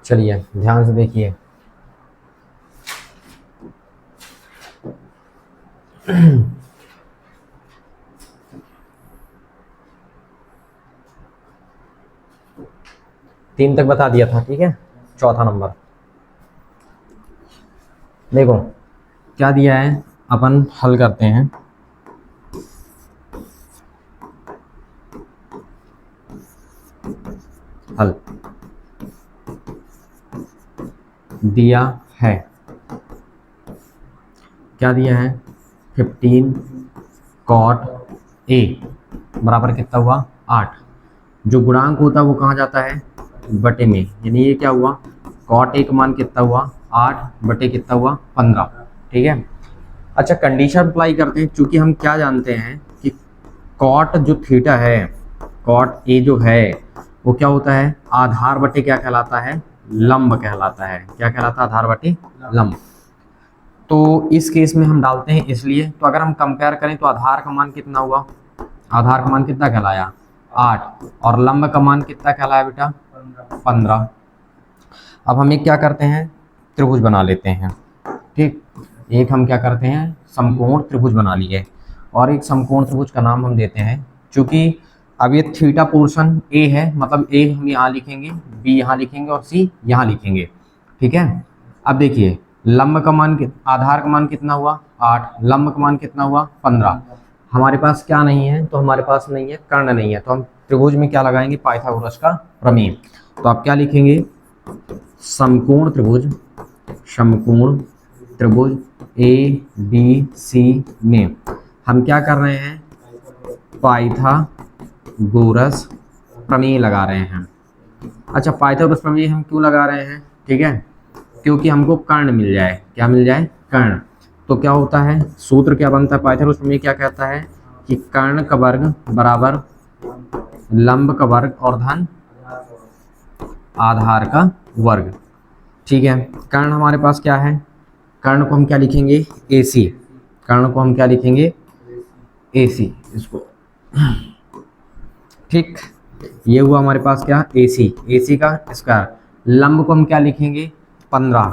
चलिए ध्यान से देखिए। तीन तक बता दिया था, ठीक है। चौथा नंबर देखो क्या दिया है, अपन हल करते हैं। हल दिया है, क्या दिया है, 15 कॉट ए बराबर कितना हुआ 8। जो गुणांक होता है वो कहाँ जाता है, बटे में, यानी ये क्या हुआ, कॉट ए का मान कितना हुआ 8 बटे कितना हुआ 15, ठीक है। अच्छा कंडीशन अप्लाई करते हैं, क्योंकि हम क्या जानते हैं कि कॉट जो थीटा है, कॉट ए जो है वो क्या होता है, आधार बटे क्या कहलाता है, लंब कहलाता है। क्या कहलाता है, आधार बटे लंब। तो इस केस में हम डालते हैं इसलिए, तो अगर हम कंपेयर करें तो आधार का मान कितना हुआ, आधार का मान कितना कहलाया 8, और लंब का मान कितना कहलाया बेटा 15। अब हम एक क्या करते हैं, त्रिभुज बना लेते हैं, ठीक। एक हम क्या करते हैं, समकोण त्रिभुज बना लिए, और एक समकोण त्रिभुज का नाम हम देते हैं, क्योंकि अब ये थीटा पोर्शन ए है, मतलब ए हम यहाँ लिखेंगे, बी यहाँ लिखेंगे और सी यहाँ लिखेंगे, ठीक है। अब देखिए लंब का मान, आधार का मान कितना हुआ 8, लंब का मान कितना हुआ 15। हमारे पास क्या नहीं है, तो हमारे पास नहीं है कर्ण नहीं है, तो हम त्रिभुज में क्या लगाएंगे, पाइथागोरस का प्रमेय। तो आप क्या लिखेंगे, समकोण त्रिभुज, समकोण त्रिभुज ए बी सी में हम क्या कर रहे हैं, पाइथागोरस प्रमेय लगा रहे हैं। अच्छा पाइथागोरस प्रमेय हम क्यों लगा रहे हैं, ठीक है, क्योंकि हमको कर्ण मिल जाए, क्या मिल जाए, कर्ण। तो क्या होता है, सूत्र क्या बनता है, पाइथागोरस प्रमेय क्या कहता है कि कर्ण का वर्ग बराबर लंब का वर्ग और धन आधार का वर्ग, ठीक है। कर्ण हमारे पास क्या है, कर्ण को हम क्या लिखेंगे, AC, कर्ण को हम क्या लिखेंगे, AC इसको, ठीक। ये हुआ हमारे पास क्या, AC का स्क्वायर। लंब को हम क्या लिखेंगे 15,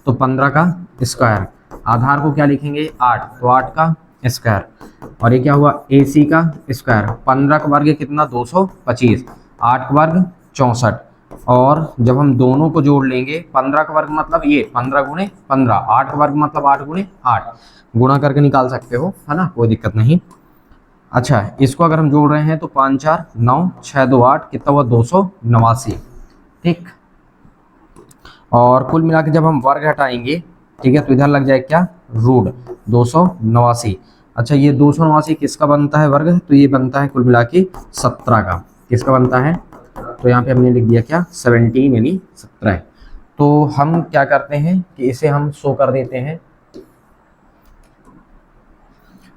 तो 15 का स्क्वायर। आधार को क्या लिखेंगे 8, तो 8 का स्क्वायर। और ये क्या हुआ AC का स्क्वायर। 15 का वर्ग कितना 225, 8 का वर्ग 64। और जब हम दोनों को जोड़ लेंगे, 15 का वर्ग मतलब ये 15 गुणे 15, 8 का वर्ग मतलब 8 गुणे 8, गुणा करके निकाल सकते हो, है ना, कोई दिक्कत नहीं। अच्छा इसको अगर हम जोड़ रहे हैं तो 5 4 9 6 2 8 कितना हुआ 289, ठीक। और कुल मिला के जब हम वर्ग हटाएंगे, ठीक है, तो इधर लग जाए क्या, रूट 289। अच्छा ये 289 किसका बनता है वर्ग, तो ये बनता है कुल मिला के 17 का। किसका बनता है, तो यहाँ पे हमने लिख दिया क्या 17 यानी 17। तो हम क्या करते हैं कि इसे हम शो कर देते हैं,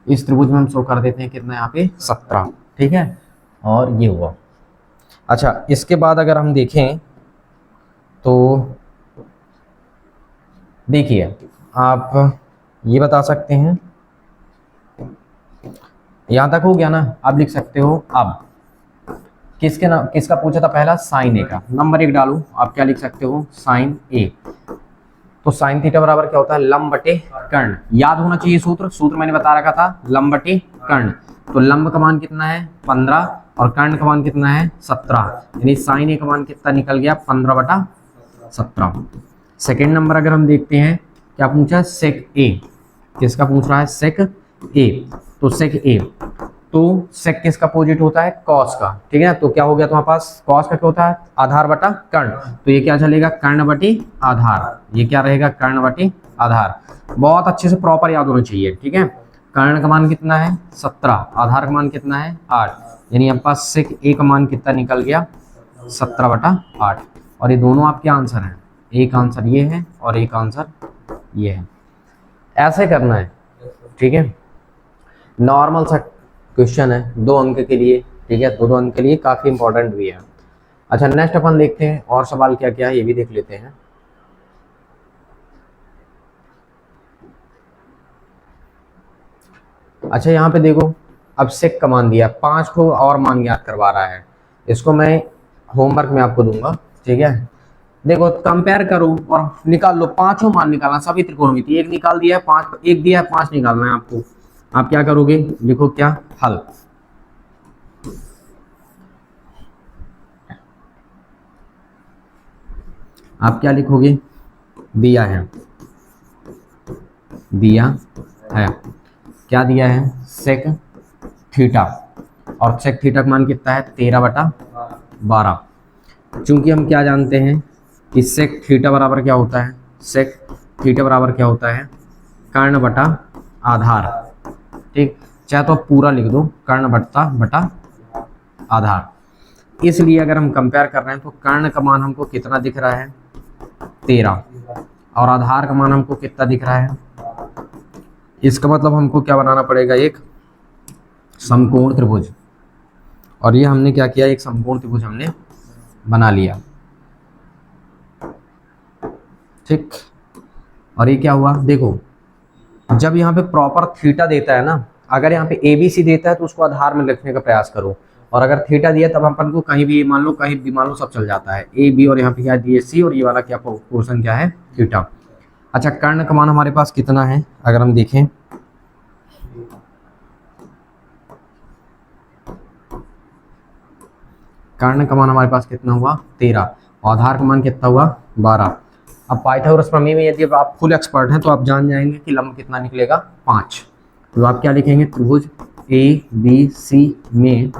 इस त्रिभुज में हम शो कर देते हैं कितना यहाँ पे 17, ठीक है। और ये हुआ। अच्छा इसके बाद अगर हम देखें तो देखिए आप ये बता सकते हैं, यहाँ तक हो गया ना, आप लिख सकते हो। अब किसका पूछा था पहला, साइन ए का। नंबर 1 डालू, आप क्या लिख सकते हो, साइन ए। तो साइन थीटा बराबर क्या होता है, लंब बटे कर्ण। याद होना चाहिए सूत्र, सूत्र मैंने बता रखा था लंब बटे कर्ण। तो लंब का मान कितना है 15 और कर्ण का मान कितना है 17, यानी साइन ए का मान कितना निकल गया 15/17। सेकेंड नंबर अगर हम देखते हैं, क्या पूछा है, सेक ए। किसका पूछ रहा है, सेक ए। तो सेक ए, तो सेक किसका अपोजिट होता है, कॉस का, ठीक है। तो क्या हो गया तुम्हारे पास, कॉस का क्या होता है, आधार बटा कर्ण। तो ये क्या चलेगा, कर्ण बटे आधार। ये क्या रहेगा, कर्ण बटे आधार। बहुत अच्छे से प्रॉपर याद होना चाहिए, ठीक है। कर्ण का मान कितना है 17, आधार का मान कितना है 8, यानी आपके पास सेक ए का मान कितना निकल गया 17/8। और ये दोनों आपके आंसर हैं, एक आंसर ये है और एक आंसर ये है। ऐसे करना है, ठीक है। नॉर्मल सा क्वेश्चन है 2 अंक के लिए, ठीक है, 2 अंक के लिए काफी इंपॉर्टेंट भी है। अच्छा नेक्स्ट अपन देखते हैं और सवाल क्या क्या है, ये भी देख लेते हैं। अच्छा यहाँ पे देखो, अब सेक का मान दिया, 5 को और मान ज्ञात करवा रहा है। इसको मैं होमवर्क में आपको दूंगा, ठीक है। देखो कंपेयर करो और निकाल लो, पांचों मान निकालना सभी त्रिकोणमिति। एक निकाल दिया है, पांच एक दिया है, पांच निकालना है आपको। आप क्या करोगे, लिखो क्या, हल। आप क्या लिखोगे, दिया है, दिया है, क्या दिया है, सेक थीटा, और सेक थीटा का मान कितना है, 13/12। चूंकि हम क्या जानते हैं कि सेक थीटा बराबर क्या होता है, सेक थीटा बराबर क्या होता है, कर्ण बटा आधार। ठीक, चाहे तो पूरा लिख दो, कर्ण बटा आधार। इसलिए अगर हम कंपेयर कर रहे हैं तो कर्ण का मान हमको कितना दिख रहा है, 13, और आधार का मान हमको कितना दिख रहा है। इसका मतलब हमको क्या बनाना पड़ेगा, एक समकोण त्रिभुज। और ये हमने क्या किया, एक समकोण त्रिभुज हमने बना लिया। ठीक, और ये क्या हुआ, देखो जब यहाँ पे प्रॉपर थीटा देता है ना, अगर यहाँ पे ABC देता है तो उसको आधार में लिखने का प्रयास करो, और अगर थीटा दिया तब अपन को कहीं भी मान लो, कहीं भी मान लो, सब चल जाता है, AB और यहाँ पे क्या दिए C, और ये वाला क्या पोर्शन क्या है, थीटा। अच्छा, कर्ण का मान हमारे पास कितना है, अगर हम देखें, कर्ण का मान हमारे पास कितना हुआ, 13, और आधार का मान कितना हुआ, 12। अब पाइथागोरस प्रमेय में यदि आप फुल एक्सपर्ट हैं तो आप जान जाएंगे कि लंब कितना निकलेगा, 5। तो आप क्या लिखेंगे, त्रिभुज ABC में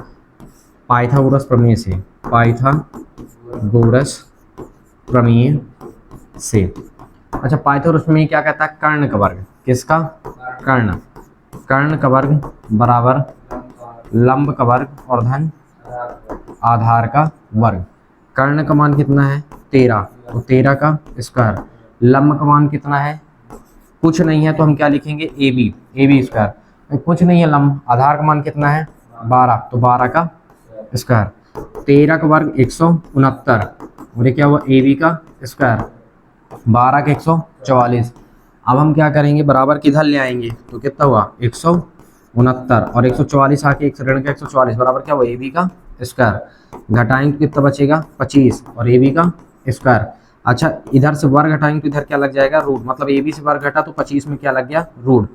पाइथागोरस प्रमेय से, पाइथागोरस प्रमेय से। अच्छा, पाइथागोरस प्रमेय क्या कहता है, कर्ण का वर्ग, किसका, कर्ण, कर्ण का वर्ग बराबर लंब का वर्ग और धन आधार का वर्ग। कर्ण का मान कितना है, 13, तो 13 का स्क्वायर। लंब का मान कितना है, कुछ नहीं है तो हम क्या लिखेंगे, AB स्क्वायर। कुछ नहीं है लंब, आधार का मान कितना है, 12, तो 12 का स्क्वायर। 13 का वर्ग 169, और ये क्या हुआ, AB का स्क्वायर, 12 का 144। अब हम क्या करेंगे, बराबर किधर ले आएंगे, तो कितना हुआ, 169, और 144 आके एक ऋण का 144 बराबर क्या हुआ, AB का स्क्वायर। घटाएंगे तो कितना बचेगा, 25, और AB का स्क्वायर। अच्छा, इधर से वर्ग घटाएंगे तो इधर क्या लग जाएगा, रूट, मतलब AB से वर्ग घटा तो 25 में क्या लग गया, रूट,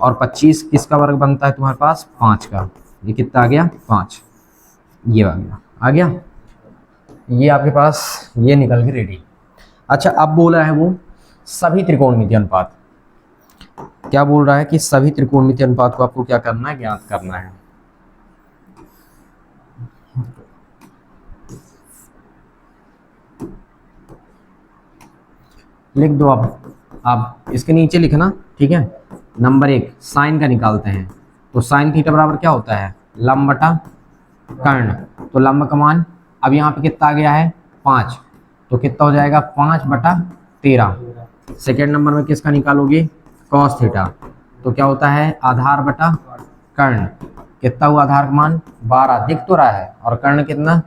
और 25 किसका वर्ग बनता है तुम्हारे पास, 5 का। ये कितना आ गया, 5, ये आ गया, ये आपके पास ये निकल के रेडी। अच्छा, अब बोला है वो सभी त्रिकोणमितीय अनुपात, क्या बोल रहा है कि सभी त्रिकोणमितीय अनुपात को आपको क्या करना है, ज्ञात करना है। लिख दो आप इसके नीचे लिखना, ठीक है। नंबर 1 साइन का निकालते हैं, तो साइन थीटा बराबर क्या होता है, लंब बटा कर्ण। तो लंब का मान अब यहाँ पे कितना आ गया है, 5, तो कितना हो जाएगा, 5/13। सेकेंड नंबर में किसका निकालोगे, कॉस थीटा, तो क्या होता है, आधार बटा कर्ण। कितना हुआ आधार का मान, 12 दिख तो रहा है, और कर्ण कितना,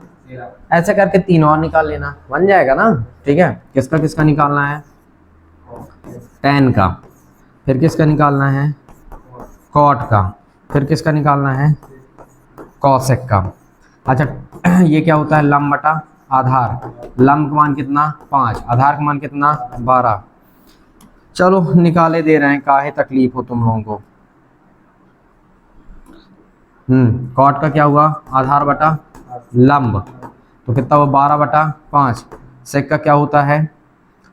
ऐसे करके 3 और निकाल लेना, बन जाएगा ना। ठीक है, किसका किसका निकालना है, tan का, फिर किसका निकालना है, cot का, फिर किसका निकालना है, cosec का। अच्छा, ये क्या होता है, लंब बटा आधार। लंब का मान कितना, 5, आधार का मान कितना, 12। चलो निकाले दे रहे हैं, काहे तकलीफ हो तुम लोगों को। cot का क्या हुआ, आधार बटा लंब, तो कितना हुआ, 12/5। sec का क्या होता है,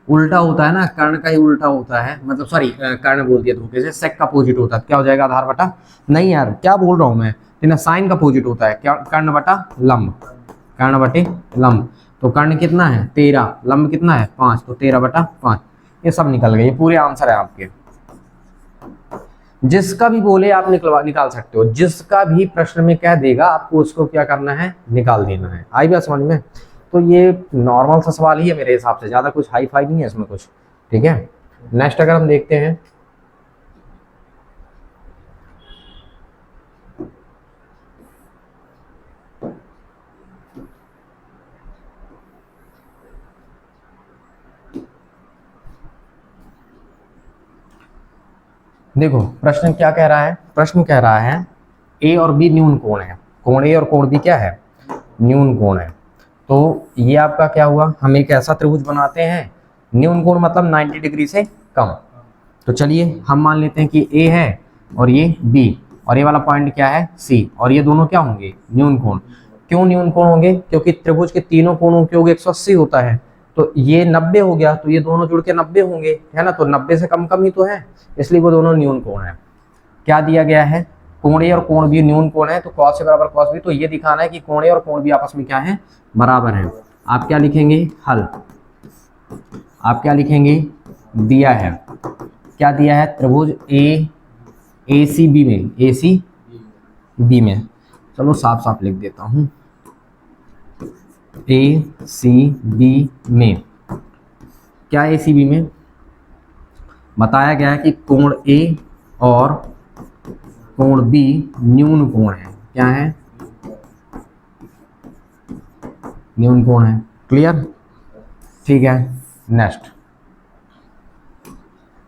उल्टा होता है ना, कर्ण का ही उल्टा होता है, मतलब सॉरी कर्ण बोल दिया धोखे से, सेक का अपोजिट होता है, क्या हो जाएगा, आधार बटा, नहीं यार क्या बोल रहा हूँ मैं, ना साइन का अपोजिट होता है, क्या, कर्ण बटा लंब, कर्ण बटे लंब। तो कर्ण कितना है, 13, लंब कितना है, 5, तो 13/5। ये सब निकल गए, ये पूरे आंसर है आपके। जिसका भी बोले आप निकाल सकते हो, जिसका भी प्रश्न में कह देगा आपको उसको क्या करना है, निकाल देना है। आई बात समझ में। तो ये नॉर्मल सा सवाल ही है मेरे हिसाब से, ज़्यादा कुछ हाई फाई नहीं है इसमें कुछ। ठीक है, नेक्स्ट अगर हम देखते हैं, देखो प्रश्न क्या कह रहा है, प्रश्न कह रहा है A और B न्यून कोण है, कोण A और कोण B क्या है, न्यून कोण है। तो ये आपका क्या हुआ, हम एक ऐसा त्रिभुज बनाते हैं, न्यून कोण मतलब 90 डिग्री से कम। तो चलिए हम मान लेते हैं कि ए है और ये बी, और ये वाला पॉइंट क्या है सी, और ये दोनों क्या होंगे न्यून कोण। क्यों न्यून कोण होंगे, क्योंकि त्रिभुज के तीनों कोणों के योग 180 होता है, तो ये 90 हो गया, तो ये दोनों जुड़ के 90 होंगे, है ना, तो 90 से कम कम ही तो है, इसलिए वो दोनों न्यून कोण है। क्या दिया गया है, कोण ए और कोण बी न्यून कोण है, तो cos ए बराबर cos बी, तो ये दिखाना है कि कोण ए और कोण बी आपस में क्या है, बराबर है। आप क्या लिखेंगे, हल। आप क्या लिखेंगे, दिया है, क्या दिया है, त्रिभुज ए सी बी में, ए सी बी में, चलो साफ साफ लिख देता हूं, ए सी बी में, क्या ए सी बी में बताया गया है कि कोण ए और कोण बी न्यून कोण है, क्या है, न्यून कोण है। क्लियर, ठीक है। नेक्स्ट,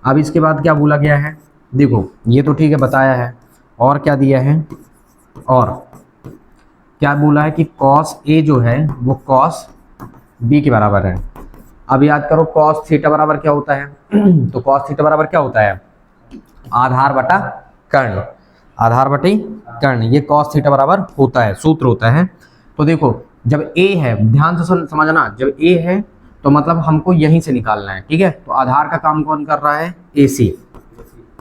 अब इसके बाद क्या बोला गया है, देखो ये तो ठीक है बताया है, और क्या दिया है, और क्या बोला है कि cos ए जो है वो cos बी के बराबर है। अब याद करो cos थीटा बराबर क्या होता है तो cos थीटा बराबर क्या होता है, आधार बटा कर्ण, आधार बटे कर्ण, ये cos थीटा बराबर होता है, सूत्र होता है। तो देखो जब a है, ध्यान से समझना, जब a है तो मतलब हमको यहीं से निकालना है, ठीक है। तो आधार का काम कौन कर रहा है, AC,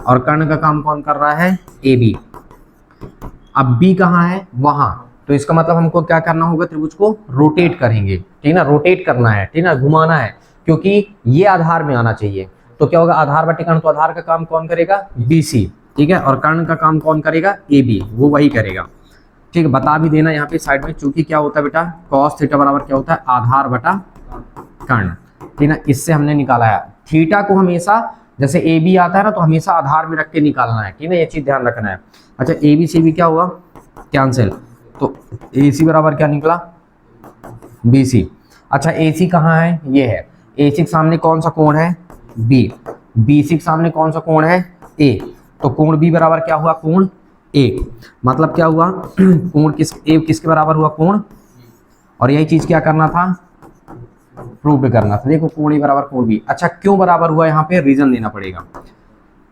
और कर्ण का काम कौन कर रहा है, AB। अब B कहाँ है, वहां, तो इसका मतलब हमको क्या करना होगा, त्रिभुज को रोटेट करेंगे, ठीक है ना, रोटेट करना है, ठीक है ना, घुमाना है, क्योंकि ये आधार में आना चाहिए। तो क्या होगा, आधार बटे कर्ण, तो आधार का काम कौन करेगा, BC, ठीक है, और कर्ण का काम कौन करेगा, AB, वो वही करेगा, ठीक है। बता भी देना यहाँ पे साइड में, चूंकि क्या होता है बेटा, cos थीटा बराबर क्या होता है, आधार बटा कर्ण, ठीक है। इससे हमने निकाला है थीटा को, हमेशा जैसे ए बी आता है ना, तो हमेशा आधार में रख के निकालना है, ठीक है, ये चीज ध्यान रखना है। अच्छा ए बी सी बी क्या हुआ, कैंसिल, तो ए सी बराबर क्या निकला, बी सी। अच्छा ए सी कहाँ है, ये है, ए सी के सामने कौन सा कोण है, बी, बी सी के सामने कौन सा कोण है, ए, तो कोण बी बराबर क्या हुआ, कोण ए, मतलब क्या हुआ कोण किसके बराबर हुआ, कोण, और यही चीज क्या करना था, प्रूव करना था। देखो कोण ए बराबर कोण बी, अच्छा क्यों बराबर हुआ, यहाँ पे रीजन देना पड़ेगा।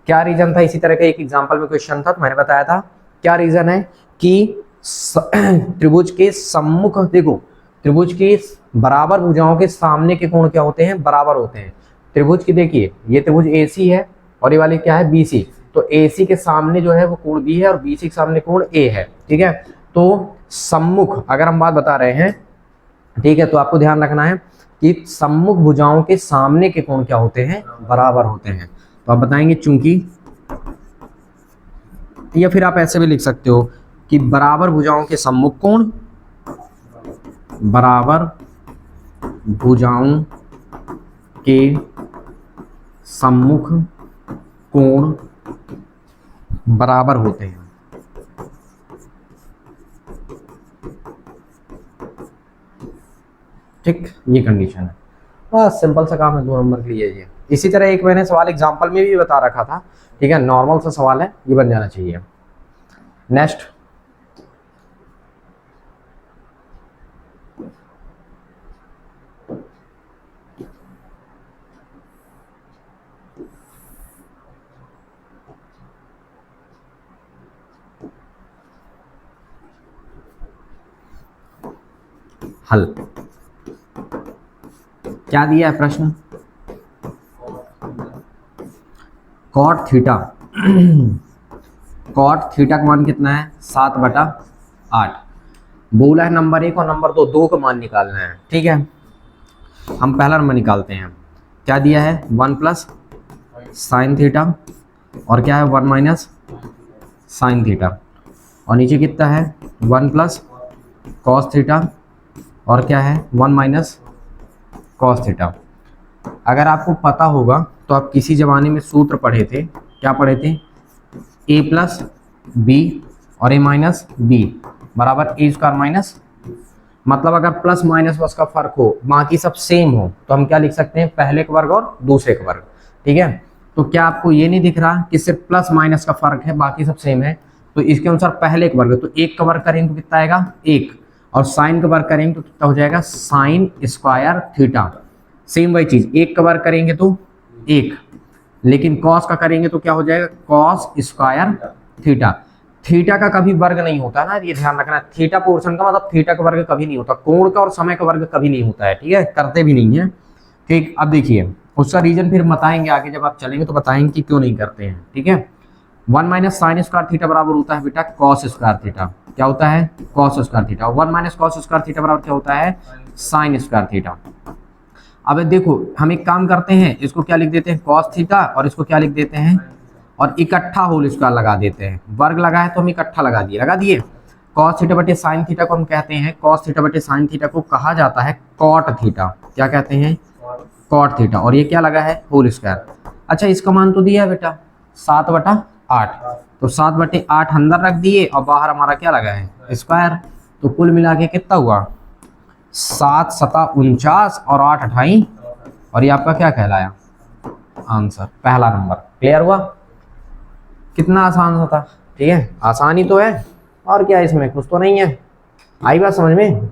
क्या रीजन था, इसी तरह का एक एग्जांपल में क्वेश्चन था, तो मैंने बताया था क्या रीजन है कि त्रिभुज के सम्मुख, देखो त्रिभुज के बराबर भुजाओं के सामने के कोण क्या होते हैं, बराबर होते हैं। त्रिभुज की देखिए ये त्रिभुज AC है और ये वाली क्या है BC, तो AC के सामने जो है वो कोण B है और BC के सामने कोण A है, ठीक है। तो सम्मुख अगर हम बात बता रहे हैं, ठीक है, तो आपको ध्यान रखना है कि सम्मुख भुजाओं के सामने के कोण क्या होते हैं, बराबर होते हैं। तो आप बताएंगे चूंकि, या फिर आप ऐसे भी लिख सकते हो कि बराबर भुजाओं के सम्मुख कोण, बराबर भुजाओं के सम्मुख कोण बराबर होते हैं, ठीक, ये कंडीशन है। बस सिंपल सा काम है, 2 नंबर के लिए ये। इसी तरह एक मैंने सवाल एग्जांपल में भी बता रखा था, ठीक है, नॉर्मल सा सवाल है, ये बन जाना चाहिए। नेक्स्ट, हल, क्या दिया है प्रश्न, कॉट थीटा कॉट थीटा का मान कितना है, 7/8। बोला है नंबर 1 और नंबर 2 का मान निकालना है, ठीक है। हम पहला नंबर निकालते हैं, क्या दिया है, 1 प्लस साइन थीटा, और क्या है 1 माइनस साइन थीटा, और नीचे कितना है 1 प्लस कॉस थीटा, और क्या है 1 माइनस कॉस थीटा। अगर आपको पता होगा तो आप किसी ज़माने में सूत्र पढ़े थे, क्या पढ़े थे, a प्लस बी और a माइनस बी बराबर ए स्क्वायर माइनस, मतलब अगर प्लस माइनस बस का फर्क हो, बाकी सब सेम हो, तो हम क्या लिख सकते हैं, पहले का वर्ग और दूसरे का वर्ग, ठीक है। तो क्या आपको ये नहीं दिख रहा कि सिर्फ प्लस माइनस का फर्क है, बाकी सब सेम है, तो इसके अनुसार पहले का वर्ग, तो 1 का वर्ग करेंगे तो कितना आएगा 1, और साइन का वर्ग करेंगे तो कितना हो जाएगा, साइन स्क्वायर थीटा। सेम वही चीज, एक का वर्ग करेंगे तो एक, लेकिन कॉस का करेंगे तो क्या हो जाएगा, कॉस स्क्वायर थीटा। थीटा का कभी वर्ग नहीं होता ना, ये ध्यान रखना। थीटा पोर्शन का मतलब थीटा का वर्ग कभी नहीं होता, कोण का और समय का वर्ग कभी नहीं होता है, ठीक है, करते भी नहीं है। ठीक, अब देखिए उसका रीजन फिर बताएंगे आगे, जब आप चलेंगे तो बताएंगे कि क्यों नहीं करते हैं, ठीक है। 1 माइनस साइन स्क्वायर थीटा बराबर होता है बेटा कॉस स्क्वायर थीटा। क्या होता है, cos square theta. 1 minus cos square theta बराबर क्या होता है, साइन स्क्वायर थीटा। अब देखो हम एक काम करते हैं, इसको क्या लिख देते हैं, कॉस थीटा, और इसको क्या लिख देते हैं, और इकट्ठा होल स्क्वायर लगा देते हैं। वर्ग लगा है तो हम इकट्ठा लगा दिए। कॉस थीटा बटे साइन थीटा को हम कहते हैं, कॉस थीटा बटे साइन थीटा को कहा जाता है कॉट थीटा। क्या कहते हैं, कॉट थीटा। और ये क्या लगा है, होल स्क्वायर। अच्छा इसका मान तो दिया है बेटा 7/8, तो 7/8 अंदर रख दिए और बाहर हमारा क्या लगा है, स्क्वायर। तो कुल मिला के कितना हुआ, 7 7 49 और 8 28, और ये आपका क्या कहलाया, आंसर, पहला नंबर। क्लियर हुआ, कितना आसान सा था, ठीक है, आसानी तो है, और क्या इसमें कुछ तो नहीं है। आई बात समझ में,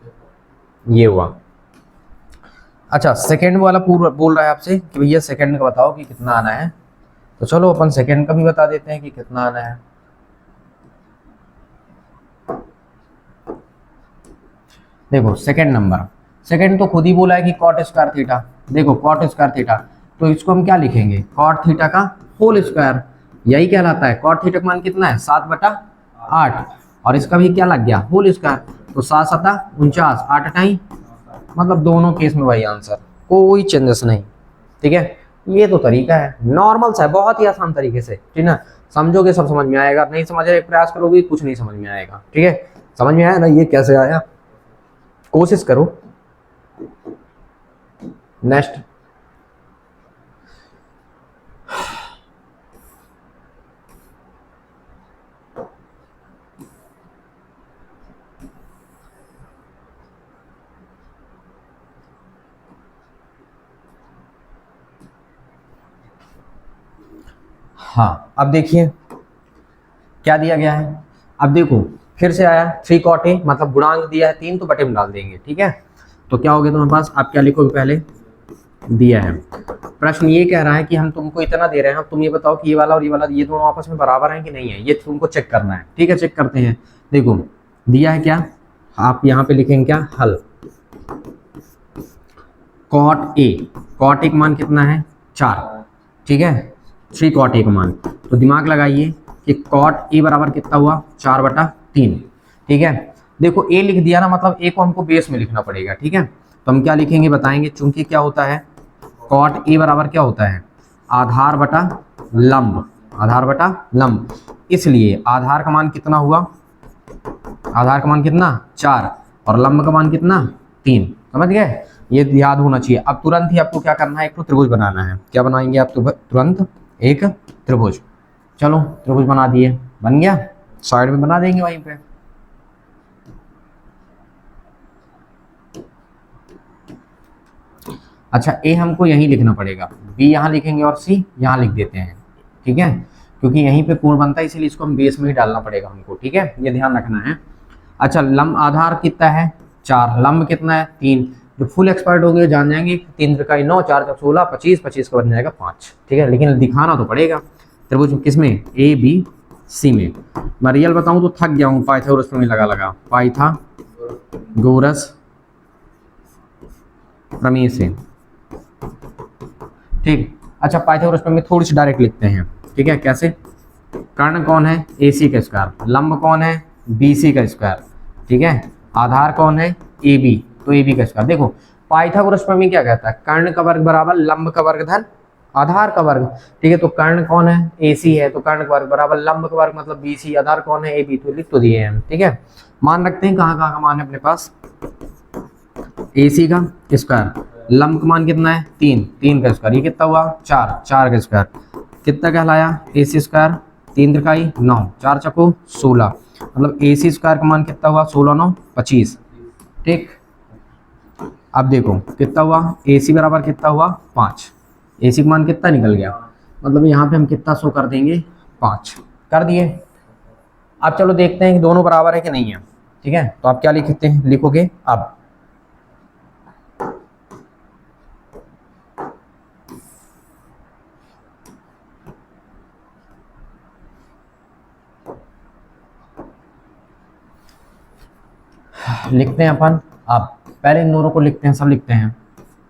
ये हुआ। अच्छा सेकंड वाला पूरा बोल रहा है आपसे कि भैया सेकंड का बताओ कि कितना आना है, तो चलो अपन सेकंड का भी बता देते हैं कि कितना आना है। देखो सेकंड नंबर, सेकंड तो खुद ही बोला है कि कॉट स्क्वायर थीटा। देखो कॉट स्क्वायर थीटा, तो इसको हम क्या लिखेंगे, कॉट थीटा का होल स्क्वायर, यही कहलाता है। कॉट थीटा का मान कितना है, 7/8, और इसका भी क्या लग गया, होल स्क्वायर। तो 7 7 49, 8 28, मतलब दोनों केस में वही आंसर, कोई चेंजेस नहीं, ठीक है। ये तो तरीका है, नॉर्मल सा है, बहुत ही आसान तरीके से, ठीक ना, समझोगे सब समझ में आएगा, नहीं समझ रहे प्रयास करोगे कुछ नहीं समझ में आएगा, ठीक है। समझ में आया ना ये कैसे आया, कोशिश करो। नेक्स्ट, हाँ अब देखिए क्या दिया गया है। अब देखो फिर से आया 3 cot a, मतलब गुणांक दिया है 3, तो बटे में डाल देंगे, ठीक है। तो क्या हो गया तुम्हारे पास, आप क्या लिखोगे, पहले दिया है प्रश्न ये कह रहा है कि हम तुमको इतना दे रहे हैं, तुम ये बताओ कि ये वाला और ये वाला, ये दोनों आपस में बराबर हैं कि नहीं है, ये तुमको चेक करना है, ठीक है। चेक करते हैं, देखो दिया है क्या, आप यहाँ पे लिखेंगे क्या, हल। कॉट ए, कॉट ए का मान कितना है, 4, ठीक है। 3 cot a का मान, तो दिमाग लगाइए कि कॉट ए बराबर कितना हुआ, 4/3, ठीक है। देखो ए लिख दिया ना, मतलब ए को हमको बेस में लिखना पड़ेगा, ठीक है। तो हम क्या लिखेंगे बताएंगे, चूंकि क्या होता है, कॉट ए बराबर क्या होता है, आधार बटा लंब, आधार बटा लंब, इसलिए आधार का मान कितना हुआ, आधार का मान कितना 4, और लंब का मान कितना 3, समझ गए, ये याद होना चाहिए। अब तुरंत ही आपको क्या करना है, एक तो त्रिभुज बनाना है। क्या बनाएंगे आप, तो तुरंत एक त्रिभुज। चलो त्रिभुज बना दिए, बन गया, साइड में बना देंगे वहीं पे। अच्छा ए हमको यहीं लिखना पड़ेगा, बी यहाँ लिखेंगे और सी यहाँ लिख देते हैं, ठीक है, क्योंकि यहीं पे कोण बनता है, इसीलिए इसको हम बेस में ही डालना पड़ेगा हमको, ठीक है, ये ध्यान रखना है। अच्छा लंब आधार कितना है 4, लंब कितना है 3, जो फुल एक्सपर्ट हो गए जान जाएंगे 3 त्रिकाई 9, 4 4 16, 25, 25 का बन जाएगा 5, ठीक है। लेकिन दिखाना तो पड़ेगा त्रिभुज किस में, ए बी सी में। मैं रियल बताऊं तो थक गया हूँ पाइथागोरस प्रमेय लगा पाइथागोरस प्रमेय से, ठीक। अच्छा पाइथागोरस प्रमेय थोड़ी सी डायरेक्ट लिखते हैं, ठीक है। कैसे, कर्ण कौन है, ए सी का स्क्वायर, लंब कौन है, बी सी का स्क्वायर, ठीक है, आधार कौन है, ए बी, तो ए बी का स्क्वायर। देखो पाइथागोरस प्रमेय क्या कहता है, कर्ण का वर्ग बराबर लंब का वर्ग धन आधार का वर्ग, ठीक है। तो कर्ण कौन है, ए सी है, तो कर्ण का वर्ग बराबर लंब का वर्ग मतलब बी सी, आधार कौन है, ए बी, तो लिख तो दिए हैं, ठीक है। मान रखते हैं कहाँ कहाँ का मान है अपने पास, ए सी का स्क्वायर, लंब का मान कितना है 3, 3 का स्क्वायर, ये कितना हुआ 4, 4 का स्क्वायर, कितना कहलाया ए सी स्क्वायर, 3 त्रिकाई 9, 4 चको 16, मतलब ए सी स्क्वायर का मान कितना हुआ 16 9 25, ठीक। अब देखो कितना हुआ, ए सी बराबर कितना हुआ 5, ए सी का मान कितना निकल गया, मतलब यहाँ पे हम कितना शो कर देंगे 5, कर दिए। अब चलो देखते हैं कि दोनों बराबर है कि नहीं है। ठीक है, तो आप क्या लिखते हैं, लिखोगे अब लिखते हैं अपन। अब पहले इन दोनों को लिखते हैं, सब लिखते हैं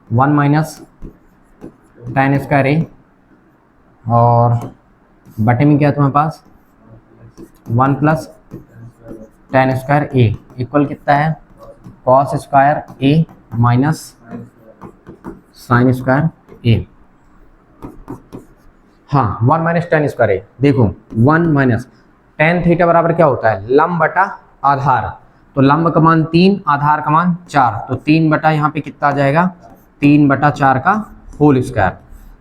1 माइनस tan स्क्वायर ए, और बटे में क्या है तुम्हारे पास 1 प्लस tan स्क्वायर ए इक्वल कितना है cos स्क्वायर ए माइनस साइन स्क्वायर ए। हाँ 1 माइनस tan स्क्वायर ए, देखो 1 माइनस tan थीटा बराबर क्या होता है लंब बटा आधार, तो लंब का मान 3, आधार का मान 4, तो 3 बटा यहाँ पे कितना आ जाएगा 3 बटा 4 का होल स्क्वायर।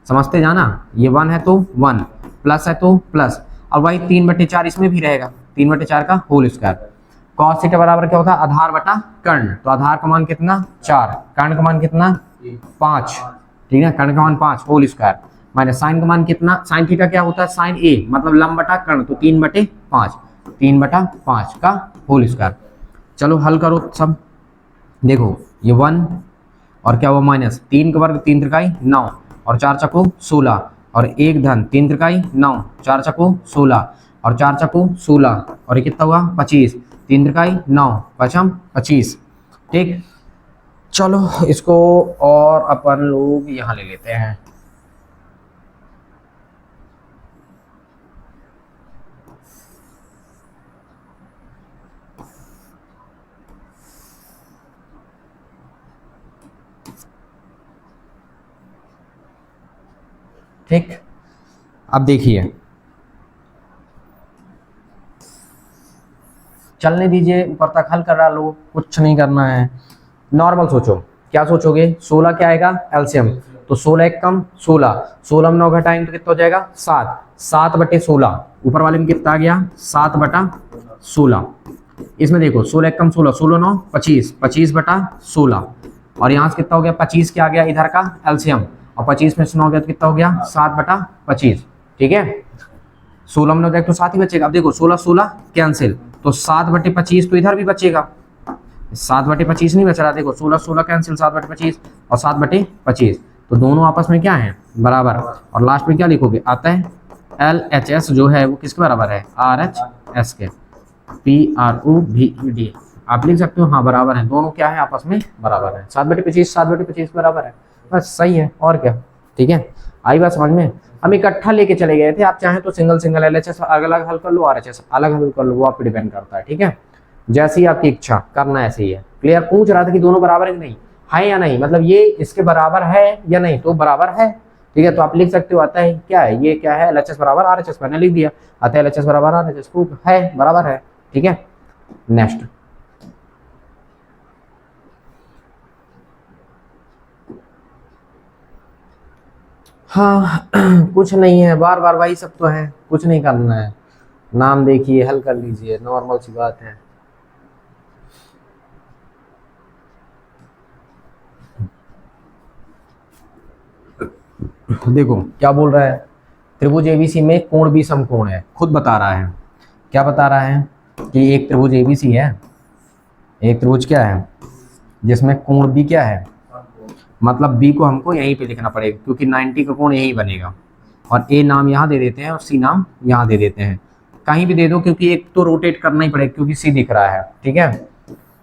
समझते जाना, ये 1 है तो 1, प्लस है तो प्लस, और वही 3 बटे 4 इसमें भी रहेगा, 3 बटे 4 का होल स्क्वायर। कॉस थीटा बराबर क्या होता है आधार बटा कर्ण, तो आधार का मान कितना 4, कर्ण का मान कितना 5, ठीक है, कर्ण का मान 5 होल स्क्वायर, माइनस साइन का मान कितना, साइन थीटा क्या होता है साइन ए मतलब लंब बटा कर्ण, तो 3 बटे 5, 3 बटा 5 का होल स्क्वायर। चलो हल करो सब, देखो ये 1 और क्या हुआ माइनस 3 का वर्ग 3 त्रिकाई 9 और 4 चक्कू 16 और 1 धन 3 त्रिकाई 9 4 चक्कू 16 और 4 चक्कू 16 और ये कितना हुआ 25, 3 त्रिकाई 9 पचम 25, ठीक। चलो इसको और अपन लोग यहाँ ले लेते हैं, ठीक। अब देखिए चलने दीजिए, ऊपर तक हल करा लो, कुछ नहीं करना है, नॉर्मल सोचो। क्या सोचोगे 16 क्या आएगा एलसीएम, तो 16 एक कम 16, 16 में 9 घटाएंगे तो कितना हो जाएगा 7, 7 बटे 16, ऊपर वाले में कितना आ गया 7 बटा 16। इसमें देखो 16 एक कम 16, 16 9 25, 25 बटा 16, और यहाँ से कितना हो गया 25 क्या आ गया इधर का एलसीएम, और 25 में से 9 गया तो कितना हो गया 7 बटा 25, ठीक है। 16 में 9 जाएगा तो 7 ही बचेगा। अब देखो 16 16 कैंसिल, तो 7 बटे 25 तो इधर भी बचेगा, 7 बटे 25 नहीं बच रहा, देखो 16 16 कैंसिल 7 बटे 25 और 7 बटे 25, तो दोनों आपस में क्या है बराबर, और लास्ट में क्या लिखोगे आता है LHS जो है वो किसके बराबर है RHS के, PROVED आप लिख सकते हो, हाँ बराबर है, दोनों क्या है आपस में बराबर है, 7 बटे 25 7 बटे 25 बराबर है, बस सही है और क्या, ठीक है। आई बात समझ में, हम इकट्ठा लेके चले गए थे, आप चाहें तो सिंगल सिंगल LHS अलग अलग हल कर लो, RHS अलग हल कर लो, वो आप पे डिपेंड करता है, ठीक है, जैसी आपकी इच्छा करना ऐसे ही है। क्लियर, पूछ रहा था कि दोनों बराबर है कि नहीं, है या नहीं, मतलब ये इसके बराबर है या नहीं, तो बराबर है, ठीक है, तो आप लिख सकते हो आता है क्या है, ये क्या है LHS बराबर RHS, मैंने लिख दिया, आता है LHS बराबर RHS, प्रूफ है बराबर है, ठीक है। नेक्स्ट हाँ कुछ नहीं है, बार बार वही सब तो है, कुछ नहीं करना है, नाम देखिए हल कर लीजिए, नॉर्मल सी बात है। देखो क्या बोल रहा है, त्रिभुज एबीसी में कोण भी समकोण है, खुद बता रहा है, क्या बता रहा है कि एक त्रिभुज एबीसी है, एक त्रिभुज क्या है जिसमें कोण भी क्या है, मतलब बी को हमको यहीं पे लिखना पड़ेगा क्योंकि 90 का कोण यहीं बनेगा, और ए नाम यहाँ दे देते हैं और सी नाम यहाँ दे देते हैं, कहीं भी दे दो क्योंकि एक तो रोटेट करना ही पड़ेगा क्योंकि सी दिख रहा है, ठीक है,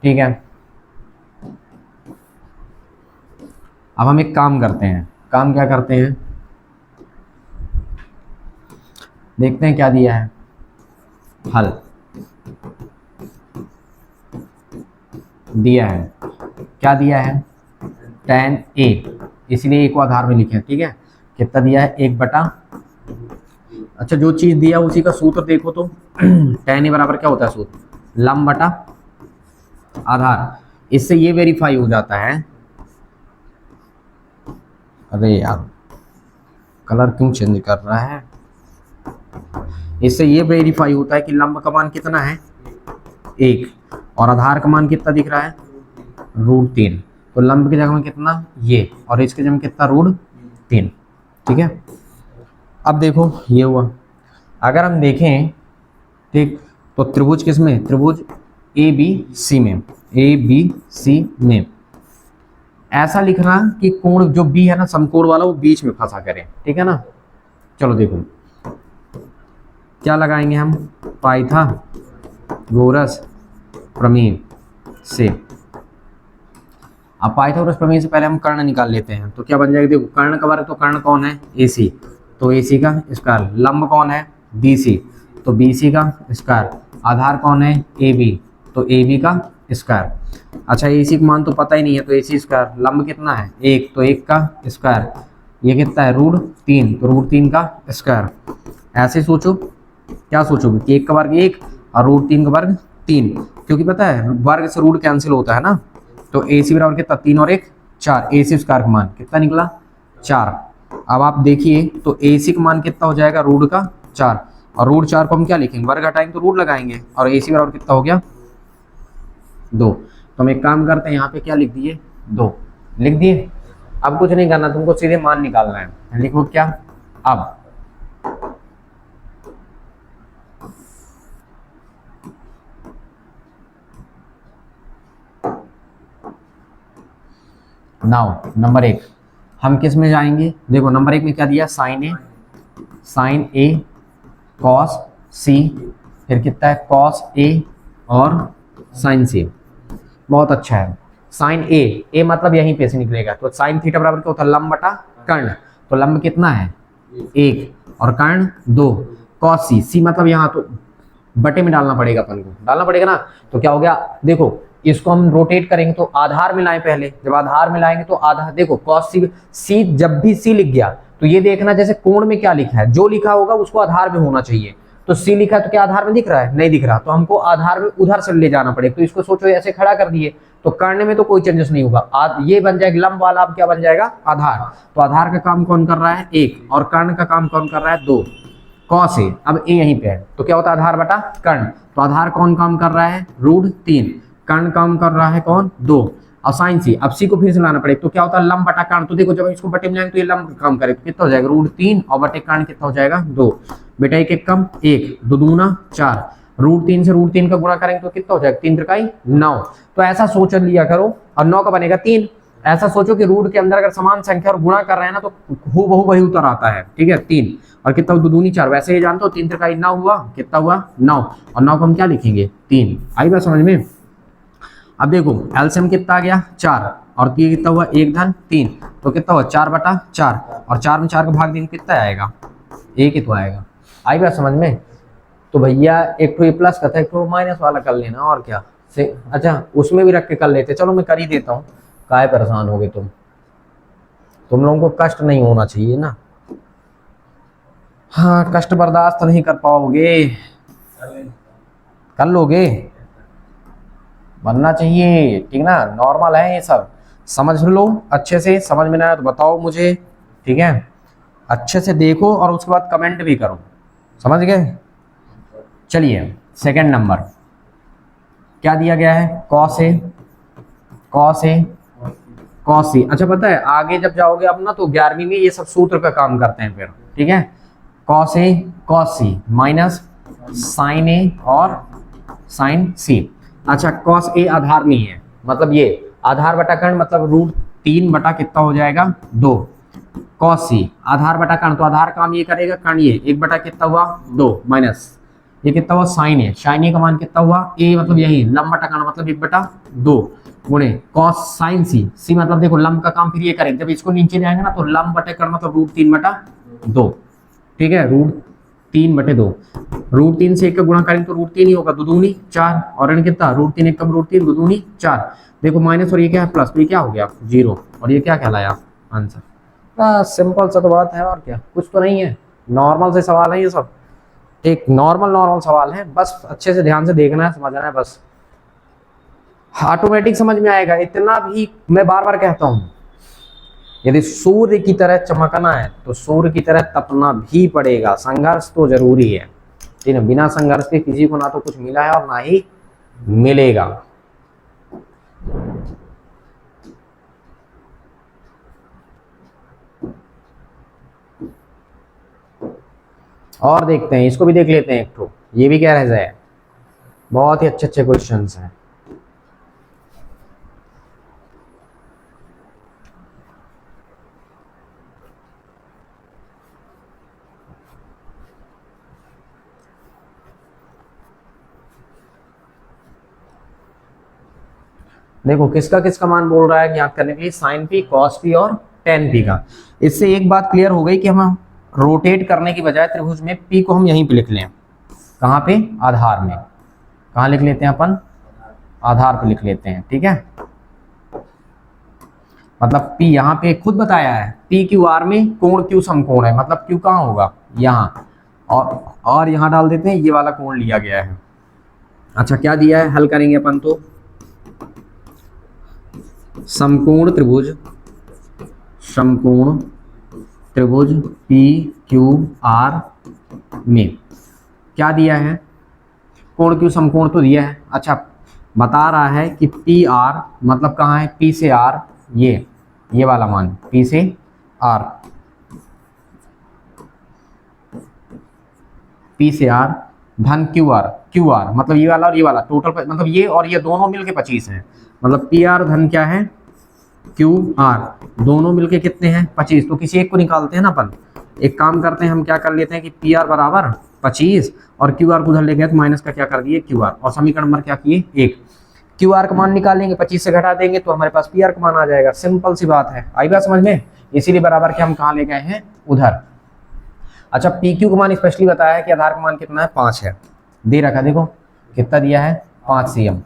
ठीक है। अब हम एक काम करते हैं, काम क्या करते हैं देखते हैं क्या दिया है हल, दिया है क्या दिया है tan A, इसलिए एक को आधार में लिखे, ठीक है, कितना दिया है 1 बटा, अच्छा जो चीज दिया उसी का सूत्र देखो तो tan A बराबर क्या होता है सूत्र लंब बटा आधार, इससे ये वेरीफाई हो जाता है, अरे यार कलर क्यों चेंज कर रहा है, इससे ये वेरीफाई होता है कि लंब का मान कितना है 1 और आधार का मान कितना दिख रहा है √3, तो लंब की जगह में कितना ये और इसके जगह में कितना √3, ठीक है। अब देखो ये हुआ, अगर हम देखें ठीक तो त्रिभुज किसमें त्रिभुज ए बी सी में, ए बी सी में ऐसा लिखना कि कोण जो बी है ना समकोण वाला वो बीच में फंसा करें, ठीक है ना। चलो देखो क्या लगाएंगे हम, पाइथागोरस प्रमेय से। अब पाइथागोरस प्रमेय से पहले हम कर्ण निकाल लेते हैं, तो क्या बन जाएगा, देखो कर्ण का वर्ग, तो कर्ण कौन है, AC, तो AC का स्क्वायर, लंब कौन है BC, तो BC का स्क्वायर, आधार कौन है AB, तो AB का स्क्वायर। अच्छा AC का मान तो पता ही नहीं है, तो AC स्क्वायर, लंब कितना है 1, तो 1 का स्क्वायर, ये कितना है √3, तो √3 का स्क्वायर। ऐसे सोचो, क्या सोचोगे कि 1 का वर्ग 1 और √3 का वर्ग 3, क्योंकि पता है वर्ग से रूट कैंसिल होता है ना, तो AC बराबर कितना 3 और 1 4, AC स्क्वायर का मान कितना निकला 4। अब आप देखिए तो AC का मान कितना हो जाएगा रूट का 4, और √4 को हम क्या लिखेंगे, वर्ग हटाएंगे तो रूट लगाएंगे, और AC बराबर कितना हो गया 2। तो हम एक काम करते हैं, यहाँ पे क्या लिख दिए 2 लिख दिए। अब कुछ नहीं करना, तुमको सीधे मान निकालना है, लिखो क्या, अब नाउ नंबर 1 हम किस में जाएंगे, देखो नंबर 1 में क्या दिया, साइन ए कॉस सी, फिर कितना है कॉस ए और साइन सी। बहुत अच्छा है, साइन ए मतलब यहीं पे से निकलेगा, तो साइन थीटा बराबर क्या होता है, लंब बटा कर्ण, तो लंब कितना है 1 और कर्ण 2, कॉस सी मतलब यहाँ तो बटे में डालना पड़ेगा, अपन को डालना पड़ेगा ना, तो क्या हो गया, देखो इसको हम रोटेट करेंगे तो आधार में लाएं पहले, जब आधार में लाएंगे तो आधार, देखो कॉस सी जब भी सी लिख गया तो ये देखना जैसे कोण में क्या लिखा है, जो लिखा होगा उसको आधार में होना चाहिए, तो सी लिखा है तो क्या आधार में दिख रहा है, नहीं दिख रहा, तो हमको आधार में उधर से ले जाना पड़ेगा, तो इसको सोचो ऐसे खड़ा कर दिए तो कर्ण में तो कोई चेंजेस नहीं होगा, ये बन जाएगा लंब वाला, अब क्या बन जाएगा आधार, तो आधार का काम कौन कर रहा है 1 और कर्ण का काम कौन कर रहा है 2, कॉस ए, अब ए यहीं पे है तो क्या होता है आधार बटा कर्ण, तो आधार कौन काम कर रहा है √3, कर्ण काम कर रहा है कौन 2, और साइन सी, अब सी को फिर से लाना पड़ेगा, तो क्या होता है लंब बटा कर्ण, तो देखो जब इसको बटे में जाएंगे तो ये लंब काम करे, तो कितना हो जाएगा √3 और बटे कर्ण कितना हो जाएगा 2, बेटा 1 1 कम 1 2 दूना 4, √3 से √3 का गुणा करेंगे तो कितना हो जाएगा 3 3 9, तो ऐसा सोच लिया करो, और 9 का बनेगा 3, ऐसा सोचो कि रूट के अंदर अगर समान संख्या और गुणा कर रहे हैं ना तो हूबहू वही उत्तर आता है, ठीक है 3 और कितना 2 दूनी 4, वैसे ही जानते हो 3 3 9 हुआ, कितना हुआ 9, और 9 को हम क्या लिखेंगे 3, आई बात समझ में। अब देखो एलसीएम कितना आ गया 4 और ये कितना हुआ 1 धन 3, तो कितना हुआ 4 बटा 4, और 4 में 4 का भाग देंगे कितना आएगा 1 ही तो आएगा, आई बात समझ में। तो भैया एक तो ये प्लस का था, एक तो माइनस वाला कर लेना, और क्या से, अच्छा उसमें भी रख के कर लेते, चलो मैं कर ही देता हूँ, काहे परेशान हो गए तुम लोगों को कष्ट नहीं होना चाहिए ना, हाँ कष्ट बर्दाश्त नहीं कर पाओगे, कर लोगे, बनना चाहिए, ठीक ना, नॉर्मल है ये सब, समझ लो अच्छे से, समझ में ना आया तो बताओ मुझे, ठीक है, अच्छे से देखो और उसके बाद कमेंट भी करो, समझ गए। चलिए सेकंड नंबर क्या दिया गया है, कॉस ए कॉस सी, अच्छा पता है आगे जब जाओगे अब ना तो 11वीं में ये सब सूत्र का काम करते हैं फिर, ठीक है, cos A cos C minus sign ए और साइन सी। अच्छा कॉस ए आधार में ही है, मतलब ये आधार बटा कर्ण, मतलब √3 बटा कितना हो जाएगा 2, कॉस सी आधार बटा कर्ण, तो आधार काम ये करेगा, कर्ण ये 1 बटा कितना हुआ 2 माइनस ये कितना हुआ साइन ए, साइन ए का मान कितना हुआ ए, मतलब यही लंब बटा कर्ण मतलब 1 बटा 2 गुणे कॉस साइन सी मतलब देखो लंब का काम फिर ये करेंगे, जब इसको नीचे जाएंगे ना तो लंब बटे कर्ण मतलब √3 बटा 2, ठीक है √3 बटे 2, √3 से 1 का गुणा करेंगे तो √3 ही होगा, 2 दूनी 4 और ऋण कितना √3 1 कम √3 2 दूनी 4, देखो माइनस और ये क्या है प्लस, तो ये क्या हो गया 0, और ये क्या कहलाया आंसर। सिंपल सा तो बात है, और क्या कुछ तो नहीं है, नॉर्मल से सवाल है ये सब, एक नॉर्मल सवाल है, बस अच्छे से ध्यान से देखना है, समझना है, बस ऑटोमेटिक समझ में आएगा। इतना भी मैं बार बार कहता हूं, यदि सूर्य की तरह चमकना है तो सूर्य की तरह तपना भी पड़ेगा, संघर्ष तो जरूरी है, ठीक है, बिना संघर्ष के किसी को ना तो कुछ मिला है और ना ही मिलेगा। और देखते हैं, इसको भी देख लेते हैं एक तो, ये भी क्या रह जाए, बहुत ही अच्छे अच्छे क्वेश्चंस हैं। देखो किसका किसका मान बोल रहा है याद करने के लिए, साइन पी, कॉस पी और टेन पी का। इससे एक बात क्लियर हो गई कि हम रोटेट करने की बजाय त्रिभुज में पी को हम यहीं पे लिख लें। कहाँ पे? आधार में। कहाँ लिख लेते हैं अपन? आधार पे लिख लेते हैं, ठीक है। मतलब P यहाँ पे खुद बताया है, P क्यू आर में कोण क्यू समकोण है, मतलब Q कहाँ होगा? यहाँ। और यहाँ डाल देते हैं, ये वाला कोण लिया गया है। अच्छा क्या दिया है, हल करेंगे अपन तो। समकोण त्रिभुज, समकोण त्रिभुज P Q R में क्या दिया है? कोण क्यू समकोण तो दिया है। अच्छा बता रहा है कि पी आर मतलब कहाँ है? P से R, ये वाला मान P से R, P से R धन क्यू आर मतलब ये वाला और ये वाला टोटल, मतलब ये और ये दोनों मिलके 25 हैं। मतलब पी आर धन क्या है? क्यू आर, दोनों मिलके कितने हैं? 25। तो किसी एक को निकालते हैं ना अपन। एक काम करते हैं, हम क्या कर लेते हैं कि पी आर बराबर 25 और क्यू आर को उधर ले गए तो माइनस का क्या कर दिए? क्यू आर, और समीकरण नंबर क्या किए? 1। क्यू आर का मान निकालेंगे, 25 से घटा देंगे तो हमारे पास पी आर का मान आ जाएगा। सिंपल सी बात है, आई बात समझ में? इसीलिए बराबर के हम कहाँ ले गए हैं? उधर। अच्छा पी क्यू का मान स्पेशली बताया है कि आधार का मान कितना है? 5 है, दे रखा, देखो कितना दिया है? 5 cm।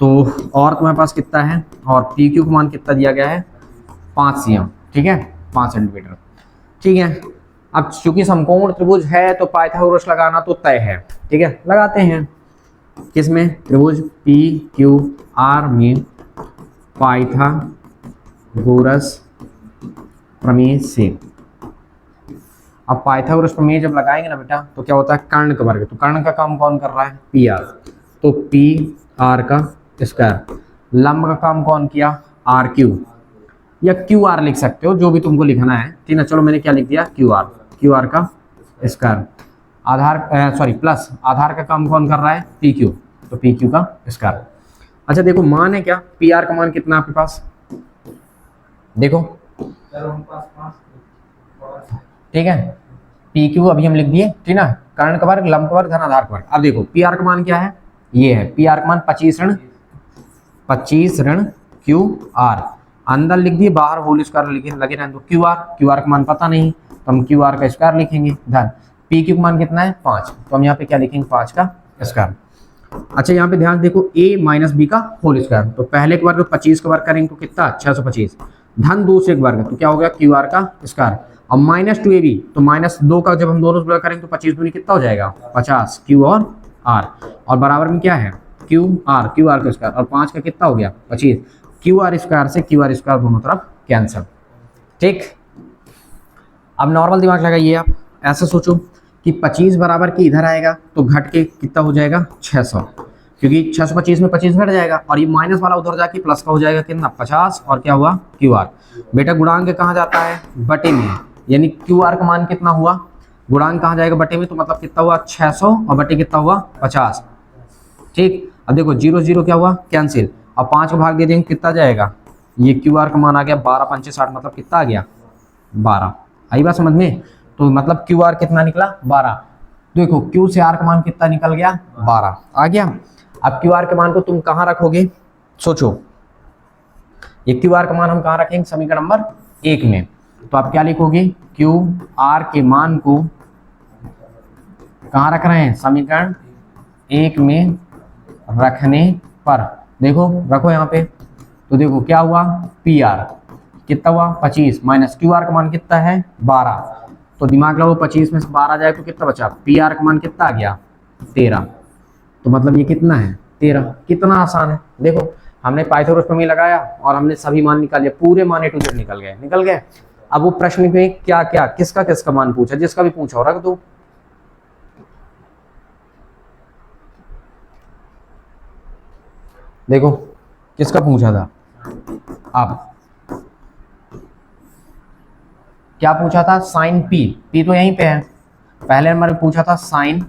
तो और तुम्हारे पास कितना है? और पी क्यू का मान कितना दिया गया है? 5 cm, ठीक है, 5 सेंटीमीटर, ठीक है। अब चूंकि समकोण त्रिभुज है तो पाइथागोरस लगाना तो तय है, ठीक है, लगाते हैं। किसमें? त्रिभुज पी क्यू आर में पाइथागोरस प्रमेय से। अब पाइथागोरस प्रमेय जब लगाएंगे ना बेटा तो क्या होता है? कर्ण का वर्ग। तो कर्ण का काम कौन कर रहा है? पी आर, तो पी आर का स्क्वायर। लंब का काम कौन किया? आर क्यू, या क्यू आर लिख सकते हो, जो भी तुमको लिखना है, ठीक है। चलो मैंने क्या लिख दिया? क्यू आर, क्यू आर का स्क्वायर। आधार सॉरी प्लस आधार का काम कौन कर रहा है? पी क्यू, तो पी क्यू का स्क्वायर। अच्छा देखो मान है क्या? पी आर का मान कितना आपके पास? देखो ठीक है, पी क्यू अभी हम लिख दिए, ठीक ना। कर्ण का वर्ग, लंब का वर्ग, धन आधार का वर्ग। अब देखो पी आर का मान क्या है? ये है पी आर का मान 25 ऋण क्यू आर। अंदर लिख दिए, बाहर होल स्क्वायर लिखे लगे रहने दो। क्यू आर का मान पता नहीं तो हम क्यू आर का स्क्वायर लिखेंगे। धन पी क्यू का मान कितना है? 5, तो हम यहाँ पे क्या लिखेंगे? 5 का स्क्वायर। अच्छा यहाँ पे ध्यान देखो, a माइनस बी का होल स्क्वायर, तो पहले के वर्ग 25 का वर्ग करेंगे तो कितना? 625। धन दूसरे के वर्ग तो क्या हो गया? क्यू आर का स्क्वायर। अब माइनस 2ab, तो -2 का जब हम दोनों से करेंगे तो 25 दूनी कितना हो जाएगा? 50, क्यू और आर, और बराबर में क्या है? क्यू आर का स्क्वायर, और 5 का कितना हो गया? 25। क्यू आर स्क्वायर से क्यू आर स्क्वायर दोनों तरफ कैंसिल, ठीक। अब नॉर्मल दिमाग लगाइए आप, ऐसा सोचो कि 25 बराबर के इधर आएगा तो घट के कितना हो जाएगा? 600, क्योंकि 625 में 25 घट जाएगा, और ये माइनस वाला उधर जाके प्लस का हो जाएगा कितना? 50, और क्या हुआ? Q R. बेटा गुणांक कहाँ जाता है? बटे में, यानी क्यू आर का मान कितना हुआ? गुणांक कहाँ जाएगा? बटे में, तो मतलब कितना हुआ? 600, और बटे कितना हुआ? 50, ठीक। अब देखो 0 0 क्या हुआ? कैंसिल। अब 5 को भाग दे देंगे कितना जाएगा? ये क्यू आर का मान आ गया 12 पंचे 60, मतलब कितना आ गया? 12। आई बात समझ में? तो मतलब क्यू आर कितना निकला? 12। देखो क्यू से आर का मान कितना निकल गया? 12 आ गया। अब क्यू आर के मान को तुम कहाँ रखोगे? सोचो, ये क्यू आर का मान हम कहाँ रखेंगे? समीकरण नंबर 1 में। तो आप क्या लिखोगे? क्यू आर के मान को कहाँ रख रहे हैं? समीकरण 1 में रखने पर, देखो रखो यहाँ पे, तो देखो क्या हुआ? पी आर कितना हुआ? 25, माइनस क्यू आर का मान कितना है? 12, तो दिमाग लगाओ 25 में से 12 जाए तो कितना बचा? पी आर का मान कितना आ गया? 13, तो मतलब ये कितना है? 13। कितना आसान है, देखो हमने पाइथागोरस प्रमेय लगाया और हमने सभी मान निकाल लिया, पूरे मान A to Z निकल गए। अब वो प्रश्न में क्या क्या किसका किसका मान पूछा? जिसका भी पूछा हो रख दो। देखो किसका पूछा था? अब क्या पूछा था? साइन पी, पी तो यहीं पे है। पहले नंबर में पूछा था साइन,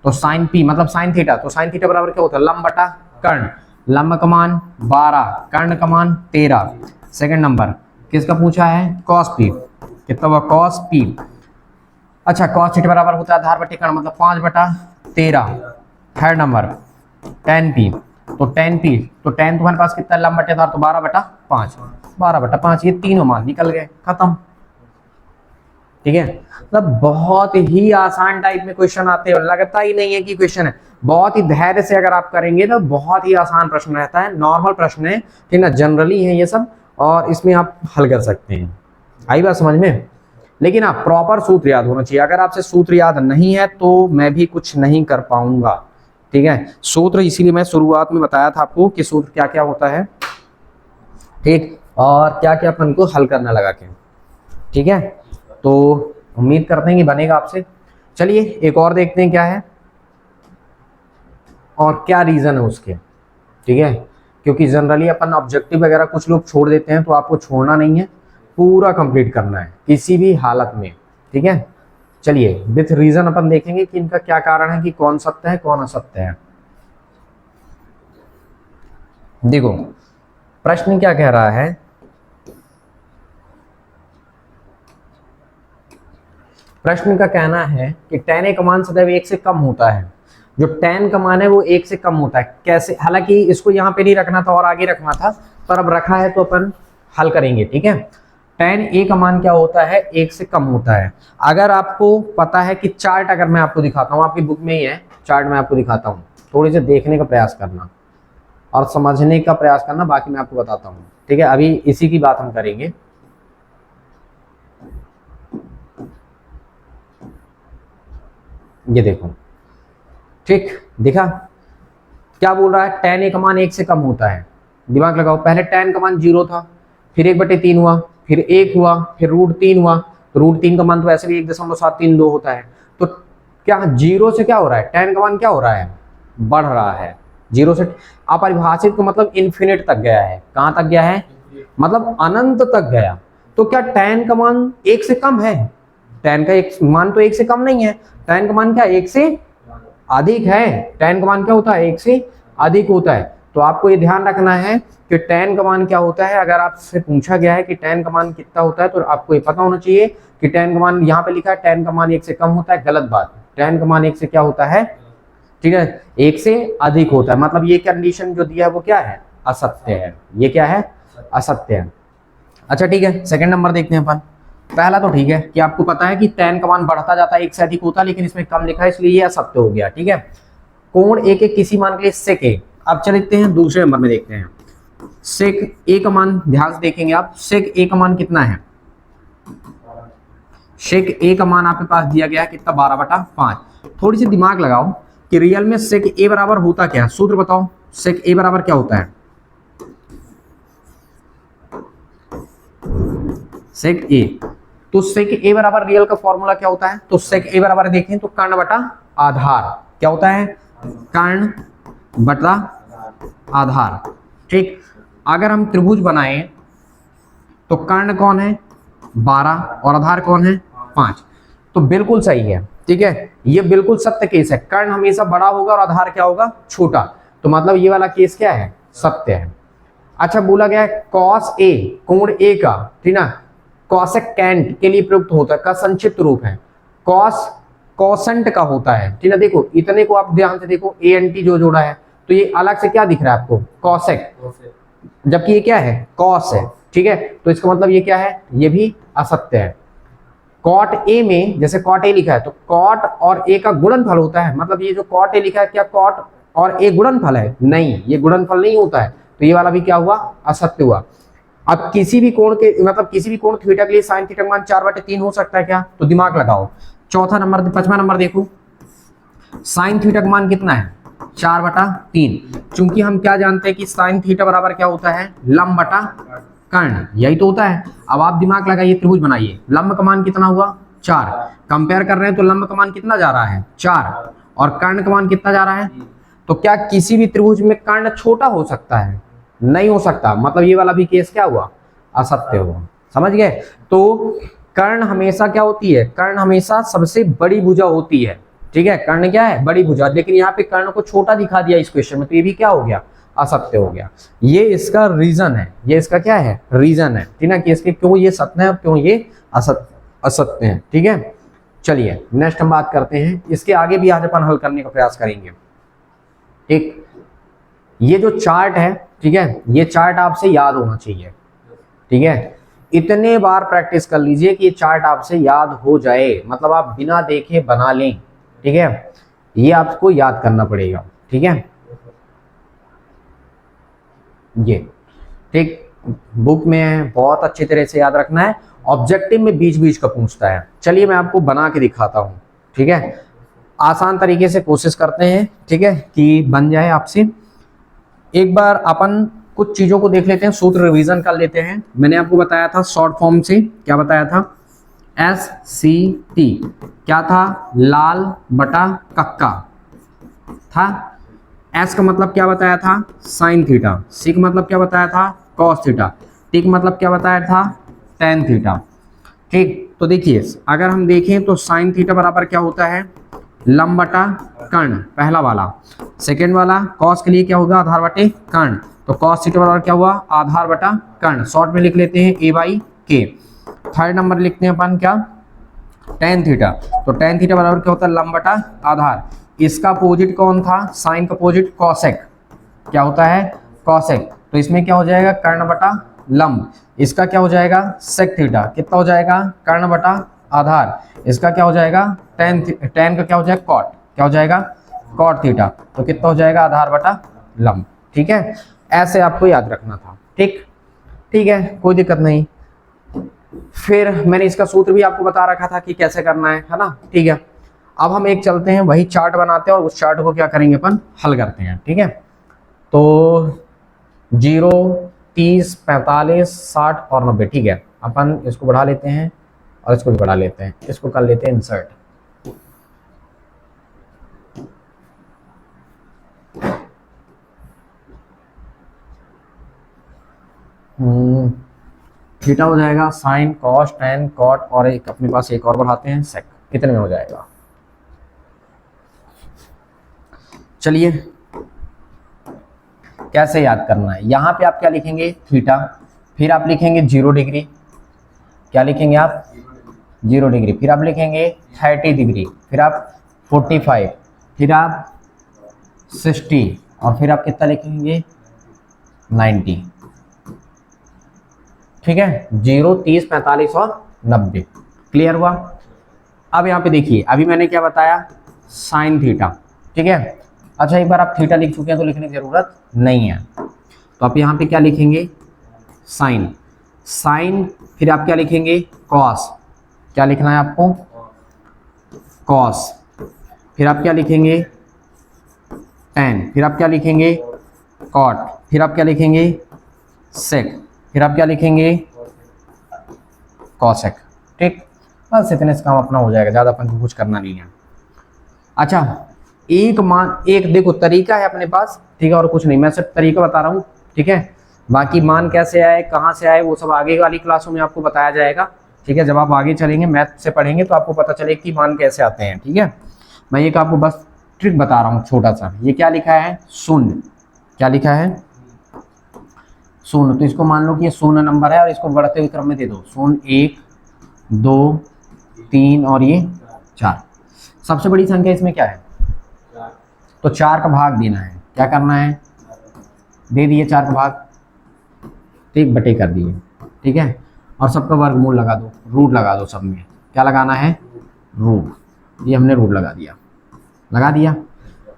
तो साइन पी मतलब साइन थीटा, तो साइन थीटा बराबर क्या होता है, लंब बटा कर्ण। लंब का मान 12, कर्ण का मान 13। सेकंड नंबर किसका पूछा है, कॉस पी, कितना हुआ, कॉस पी। अच्छा, कॉस थीटा बराबर होता है आधार बटे कर्ण मतलब 5/13। थर्ड नंबर टेन पी, तो टेन पी, तो टेन तुम्हारे पास कितना लंब बटे आधार, तो 12/5, 12/5, ये तीनों मान निकल गए, खत्म। ठीक है, मतलब बहुत ही आसान टाइप में क्वेश्चन आते हैं, लगता ही नहीं है कि क्वेश्चन है। बहुत ही धैर्य से अगर आप करेंगे तो बहुत ही आसान प्रश्न रहता है, नॉर्मल प्रश्न है, ठीक ना, जनरली है ये सब, और इसमें आप हल कर सकते हैं। आई बात समझ में। लेकिन आप प्रॉपर सूत्र याद होना चाहिए, अगर आपसे सूत्र याद नहीं है तो मैं भी कुछ नहीं कर पाऊंगा। ठीक है, सूत्र इसीलिए मैं शुरुआत में बताया था आपको कि सूत्र क्या क्या होता है, ठीक, और क्या क्या अपन को हल करना लगा के। ठीक है, तो उम्मीद करते हैं कि बनेगा आपसे। चलिए एक और देखते हैं क्या है और क्या रीजन है उसके। ठीक है, क्योंकि जनरली अपन ऑब्जेक्टिव वगैरह कुछ लोग छोड़ देते हैं, तो आपको छोड़ना नहीं है, पूरा कंप्लीट करना है किसी भी हालत में। ठीक है, चलिए विथ रीजन अपन देखेंगे कि इनका क्या कारण है, कि कौन सत्य है कौन असत्य है। देखो प्रश्न क्या कह रहा है, प्रश्न का कहना है कि tan a का मान सदैव 1 से कम होता है। जो tan का मान है वो 1 से कम होता है। कैसे, हालांकि इसको यहाँ पे नहीं रखना था और आगे रखना था, पर अब रखा है तो अपन हल करेंगे। ठीक है, tan a का मान क्या होता है, 1 से कम होता है। अगर आपको पता है कि चार्ट अगर मैं आपको दिखाता हूँ, आपकी बुक में ही है चार्ट, मैं आपको दिखाता हूँ, थोड़ी सी देखने का प्रयास करना और समझने का प्रयास करना, बाकी मैं आपको बताता हूँ। ठीक है, अभी इसी की बात हम करेंगे। ये देखो, ठीक दिखा, क्या बोल रहा है, tan a का मान 1 से कम होता है। दिमाग लगाओ, पहले tan का मान 0 था, फिर 1/3 हुआ, फिर 1 हुआ, फिर √3 हुआ, तो √3 का मान तो वैसे भी 1.732 होता है। तो क्या 0 से क्या हो रहा है, tan का मान क्या हो रहा है, बढ़ रहा है। 0 से अपरिभाषित को मतलब इन्फिनिट तक गया है। कहां तक गया है, मतलब अनंत तक गया। तो क्या tan का मान 1 से कम है, tan का एक मान तो 1 से कम नहीं है, tan का मान क्या 1 से अधिक है। tan का मान क्या होता है, 1 से अधिक होता है। तो आपको ये ध्यान रखना है कि tan का मान क्या होता है। अगर आपसे पूछा गया है कि tan का मान कितना होता है, तो आपको ये पता होना चाहिए कि tan का मान, यहाँ पे लिखा है tan का मान 1 से कम होता है, गलत बात। tan का मान 1 से क्या होता है, ठीक है, 1 से अधिक होता है। मतलब ये कंडीशन जो दिया है वो क्या है, असत्य है। ये क्या है, असत्य है। अच्छा ठीक है, सेकंड नंबर देखते हैं अपन। पहला तो ठीक है कि आपको पता है कि tan का मान बढ़ता जाता है, 1 से अधिक होता है, लेकिन इसमें कम लिखा है इसलिए ये असत्य हो गया। ठीक है, कोण a के किसी मान के लिए sec a। अब चलते हैं दूसरे नंबर में, देखते हैं sec a का मान। ध्यान से देखेंगे आप, sec a का मान कितना है, sec a का मान आपके पास दिया गया है कितना, 12/5। थोड़ी सी दिमाग लगाओ कि रियल में sec a बराबर होता क्या है, सूत्र बताओ, sec a बराबर क्या होता है, sec a। तो sec a बराबर रियल का फॉर्मूला क्या होता है, तो sec a बराबर देखें तो कर्ण बटा आधार। क्या होता है, कर्ण बटा आधार। ठीक, अगर हम त्रिभुज बनाएं तो कर्ण कौन है, 12, और आधार कौन है, 5। तो बिल्कुल सही है। ठीक है, ये बिल्कुल सत्य केस है, कर्ण हमेशा बड़ा होगा और आधार क्या होगा, छोटा। तो मतलब ये वाला केस क्या है, सत्य है। अच्छा, बोला गया है cos a, कोण a का, ठीक ना, कॉसेकेंट के लिए प्रयुक्त होता है, का संक्षिप्त रूप है कॉस, कॉसेंट का होता है। ठीक है, देखो इतने को आप ध्यान से देखो, ए एन टी जो जोड़ा है, तो ये अलग से क्या दिख रहा है आपको, कॉसेक, जबकि ये क्या है, कॉस है। ठीक है, तो इसका मतलब ये क्या है, ये भी असत्य है। कॉट ए में जैसे कॉट ए लिखा है, तो कॉट और ए का गुणनफल होता है। मतलब ये जो कॉट ए लिखा है, क्या कॉट और ए गुणनफल है, नहीं, ये गुणनफल नहीं होता है। तो ये वाला भी क्या हुआ, असत्य हुआ। अब किसी भी कोण के, मतलब किसी भी कोण थीटा के लिए साइन थीटा का मान 4/3 हो सकता है क्या, तो दिमाग लगाओ। चौथा नंबर, 5वां नंबर देखो, साइन थीटा का मान कितना है, 4/3। चूंकि हम क्या जानते हैं कि साइन थीटा बराबर क्या होता है, लंब बटा कर्ण, यही तो होता है। अब आप दिमाग लगाइए, त्रिभुज बनाइए, लंब का मान कितना हुआ, 4। कंपेयर कर रहे हैं तो लंब का मान कितना जा रहा है, 4, और कर्ण का मान कितना जा रहा है। तो क्या किसी भी त्रिभुज में कर्ण छोटा हो सकता है, नहीं हो सकता। मतलब ये वाला भी केस क्या हुआ, असत्य हुआ। समझ गए। तो कर्ण हमेशा क्या होती है, कर्ण हमेशा सबसे बड़ी भुजा होती है। ठीक है, कर्ण क्या है, बड़ी भुजा, लेकिन यहाँ पे कर्ण को छोटा दिखा दिया इस क्वेश्चन में, तो ये भी क्या हो गया, असत्य हो गया। ये इसका रीजन है, ये इसका क्या है, रीजन है, ठीक है, कि इसके क्यों ये सत्य है और क्यों ये असत्य है। ठीक है, चलिए नेक्स्ट हम बात करते हैं, इसके आगे भी आज अपन हल करने का प्रयास करेंगे। ठीक, ये जो चार्ट है, ठीक है, ये चार्ट आपसे याद होना चाहिए। ठीक है, इतने बार प्रैक्टिस कर लीजिए कि ये चार्ट आपसे याद हो जाए, मतलब आप बिना देखे बना लें। ठीक है, ये आपको याद करना पड़ेगा। ठीक है, ये ठीक बुक में है, बहुत अच्छी तरह से याद रखना है, ऑब्जेक्टिव में बीच बीच का पूछता है। चलिए मैं आपको बना के दिखाता हूं। ठीक है, आसान तरीके से कोशिश करते हैं, ठीक है, कि बन जाए आपसे। एक बार अपन कुछ चीजों को देख लेते हैं, सूत्र रिवीजन कर लेते हैं। मैंने आपको बताया था शॉर्ट फॉर्म से, क्या बताया था, SCT क्या था, लाल बटा कक्का था। S का मतलब क्या बताया था, साइन थीटा। C का मतलब क्या बताया था, कॉस थीटा। T का मतलब क्या बताया था, टेन थीटा। ठीक, तो देखिए अगर हम देखें तो साइन थीटा बराबर क्या होता है, लंब बटा कर्ण, पहला वाला। सेकेंड वाला कॉस के लिए क्या होगा, आधार बटे कर्ण, तो कॉस थीटा बराबर क्या हुआ, आधार बटा कर्ण। शॉर्ट में लिख लेते हैं A/K। थर्ड नंबर लिखते हैं अपन क्या, टेन थीटा, तो टेन थीटा बराबर क्या होता है, लंब बटा आधार। इसका अपोजिट कौन था, साइन का अपोजिट कॉसेक, क्या होता है, कॉसेक, तो इसमें क्या हो जाएगा, कर्ण बटा लंब। इसका क्या हो जाएगा, सेक थीटा, कितना हो जाएगा, कर्ण बटा आधार। इसका क्या हो जाएगा, टेन का क्या हो जाएगा, कॉट, क्या हो जाएगा, कॉट थीटा, तो कितना हो जाएगा, आधार बटा लंब। ठीक है, ऐसे आपको याद रखना था। ठीक, ठीक है, कोई दिक्कत नहीं। फिर मैंने इसका सूत्र भी आपको बता रखा था कि कैसे करना है ना। ठीक है, अब हम एक चलते हैं, वही चार्ट बनाते हैं और उस चार्ट को क्या करेंगे अपन, हल करते हैं। ठीक है, तो 0, 30, 45, 60 और 90। ठीक है, अपन इसको बढ़ा लेते हैं और इसको भी बढ़ा लेते हैं, इसको कर लेते हैं इंसर्ट। थीटा हो जाएगा साइन कॉस टेन कॉट, और एक अपने पास एक और बढ़ाते हैं सेक, कितने में हो जाएगा। चलिए कैसे याद करना है, यहाँ पे आप क्या लिखेंगे, थीटा, फिर आप लिखेंगे 0 डिग्री, क्या लिखेंगे आप, 0 डिग्री, फिर आप लिखेंगे 30 डिग्री, फिर आप 45, फिर आप 60, और फिर आप कितना लिखेंगे, 90। ठीक है, 0, 30, 45 और 90। क्लियर हुआ। अब यहाँ पे देखिए, अभी मैंने क्या बताया, साइन थीटा। ठीक है, अच्छा एक बार आप थीटा लिख चुके हैं तो लिखने की जरूरत नहीं है, तो आप यहाँ पे क्या लिखेंगे, साइन, साइन, फिर आप क्या लिखेंगे, कॉस, क्या लिखना है आपको, कॉस, फिर आप क्या लिखेंगे, टेन, फिर आप क्या लिखेंगे, कॉट, फिर आप क्या लिखेंगे, सेक, फिर आप क्या लिखेंगे, कॉसेक। ठीक, बस इतने से काम अपना हो जाएगा, ज़्यादा अपन को कुछ करना नहीं है। अच्छा एक मान, एक देखो तरीका है अपने पास, ठीक है, और कुछ नहीं, मैं सिर्फ तरीका बता रहा हूँ। ठीक है, बाकी मान कैसे आए, कहाँ से आए, वो सब आगे वाली क्लासों में आपको बताया जाएगा। ठीक है, जब आप आगे चलेंगे मैथ से पढ़ेंगे तो आपको पता चलेगा कि मान कैसे आते हैं। ठीक है, मैं एक आपको बस ट्रिक बता रहा हूँ छोटा सा। ये क्या लिखा है, शून्य, क्या लिखा है, शून्य, तो इसको मान लो कि ये शून्य नंबर है और इसको बढ़ते हुए क्रम में दे दो, शून्य, 1, 2, 3 और ये 4। सबसे बड़ी संख्या इसमें क्या है, तो 4 का भाग देना है, क्या करना है, दे दिए 4 का भाग, ठीक, बटे कर दिए। ठीक है, और सबका वर्गमूल लगा दो, रूट लगा दो, सब में क्या लगाना है, रूट, ये हमने रूट लगा दिया।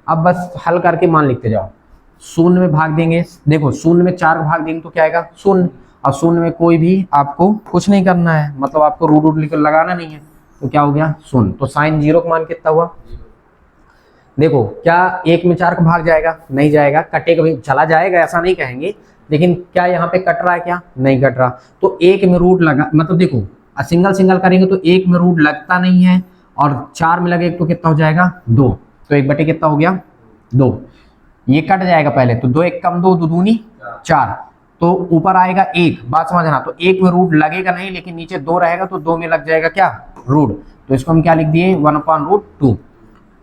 अब बस हल करके मान लिखते जाओ। शून्य में भाग देंगे, देखो शून्य में 4 भाग देंगे तो क्या आएगा, शून्य, और शून्य में कोई भी आपको कुछ नहीं करना है, मतलब आपको रूट लिख लगाना नहीं है, तो क्या हो गया, शून्य। तो साइन 0 का मान कितना हुआ, देखो क्या 1 में 4 का भाग जाएगा, नहीं जाएगा, कटेगा भी, चला जाएगा ऐसा नहीं कहेंगे, लेकिन क्या यहाँ पे कट रहा है, क्या नहीं कट रहा, तो 1 में रूट लगा, मतलब देखो सिंगल सिंगल करेंगे तो 1 में रूट लगता नहीं है, और 4 में लगे तो कितना हो जाएगा, 2, तो 1 बटे कितना हो गया, 2, ये कट जाएगा पहले, तो 2 1 कम 2, 2 दूनी 4, तो ऊपर आएगा 1, बात समझना, तो 1 में रूट लगेगा नहीं, लेकिन नीचे 2 रहेगा तो 2 में लग जाएगा क्या, रूट, तो इसको हम क्या लिख दिए, 1/√2।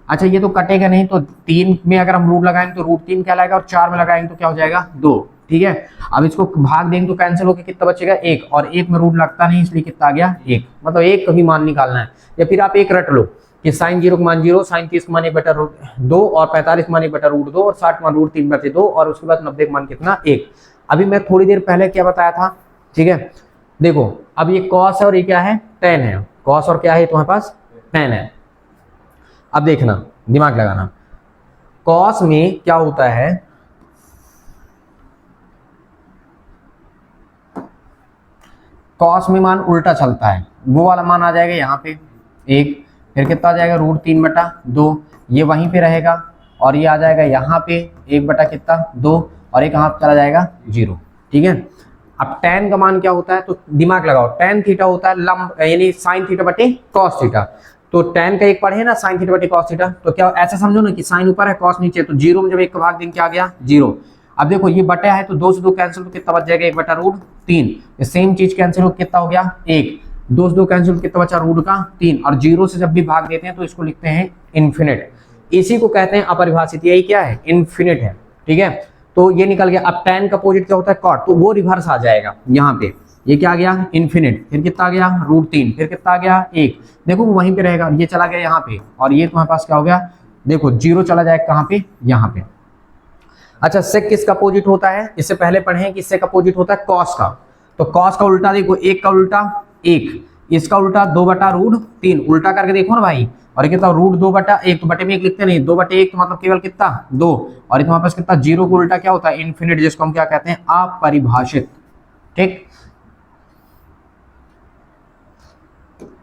अच्छा ये तो कटेगा नहीं, तो 3 में अगर हम रूट लगाएंगे तो √3 कहलाएगा, और 4 में लगाएंगे तो क्या हो जाएगा 2। ठीक है, अब इसको भाग देंगे तो कैंसिल होकर कितना बचेगा 1, और 1 में रूट लगता नहीं इसलिए कितना आ गया 1, मतलब 1 कभी मान निकालना है। या फिर आप एक रट लो कि साइन 0 का मान 0, साइन 30 का मान 1/√2, और 45 का मान 1/√2, और 60 मान √3/2, और उसके बाद 90 का मान कितना 1। अभी मैं थोड़ी देर पहले क्या बताया था, ठीक है देखो अब ये कॉस है और ये क्या है टेन है, कॉस और क्या है तुम्हारे पास टेन है। अब देखना दिमाग लगाना, कॉस में क्या होता है, कॉस में मान उल्टा चलता है, वो वाला मान आ जाएगा यहाँ पे 1, फिर कितना आ जाएगा √3/2, ये वहीं पे रहेगा, और ये आ जाएगा यहाँ पे 1/2, और एक कहाँ चला जाएगा 0। ठीक है, अब tan का मान क्या होता है, तो दिमाग लगाओ, tan थीटा होता है लंब यानी sin थीटा बटे cos थीटा, तो tan का एक पढ़े ना sin थीटा बटे cos थीटा, तो क्या ऐसा समझो ना कि sin ऊपर है cos नीचे, तो 0 में जब 1 का भाग देंगे क्या आ गया 0। अब देखो ये बटा है तो 2 से 2 कैंसिल, तो कितना बच जाएगा 1/√3, सेम चीज कैंसिल हो कितना हो गया 1, 2 से 2 कैंसिल कितना बचा √3, और 0 से जब भी भाग देते हैं तो इसको लिखते हैं इन्फिनिट, इसी को कहते हैं अपरिभाषित, यही क्या है इन्फिनिट है। ठीक है, तो ये निकल गया। अब tan का अपोजिट क्या होता है cot, तो वो रिवर्स आ जाएगा यहाँ पे, ये क्या आ गया इन्फिनिट, फिर कितना आ गया √3, फिर कितना आ गया 1, देखो वो वहीं पे रहेगा, ये चला गया यहाँ पे, और ये तुम्हारे पास क्या हो गया देखो 0 चला जाएगा कहाँ पे यहाँ पे। अच्छा sec किसका अपोजिट होता है, इससे पहले पढ़े हैं कि sec अपोजिट होता है cos का, तो cos का उल्टा देखो 1 का उल्टा 1, इसका उल्टा 2/√3, उल्टा करके देखो ना भाई, और ये कितना √2/1, तो बटे में 1 लिखते नहीं, 2/1 तो मतलब केवल कितना 2, और तुम्हारे पास कितना 0 को उल्टा क्या होता है इन्फिनिट, जिसको हम क्या कहते हैं अपरिभाषित। ठीक,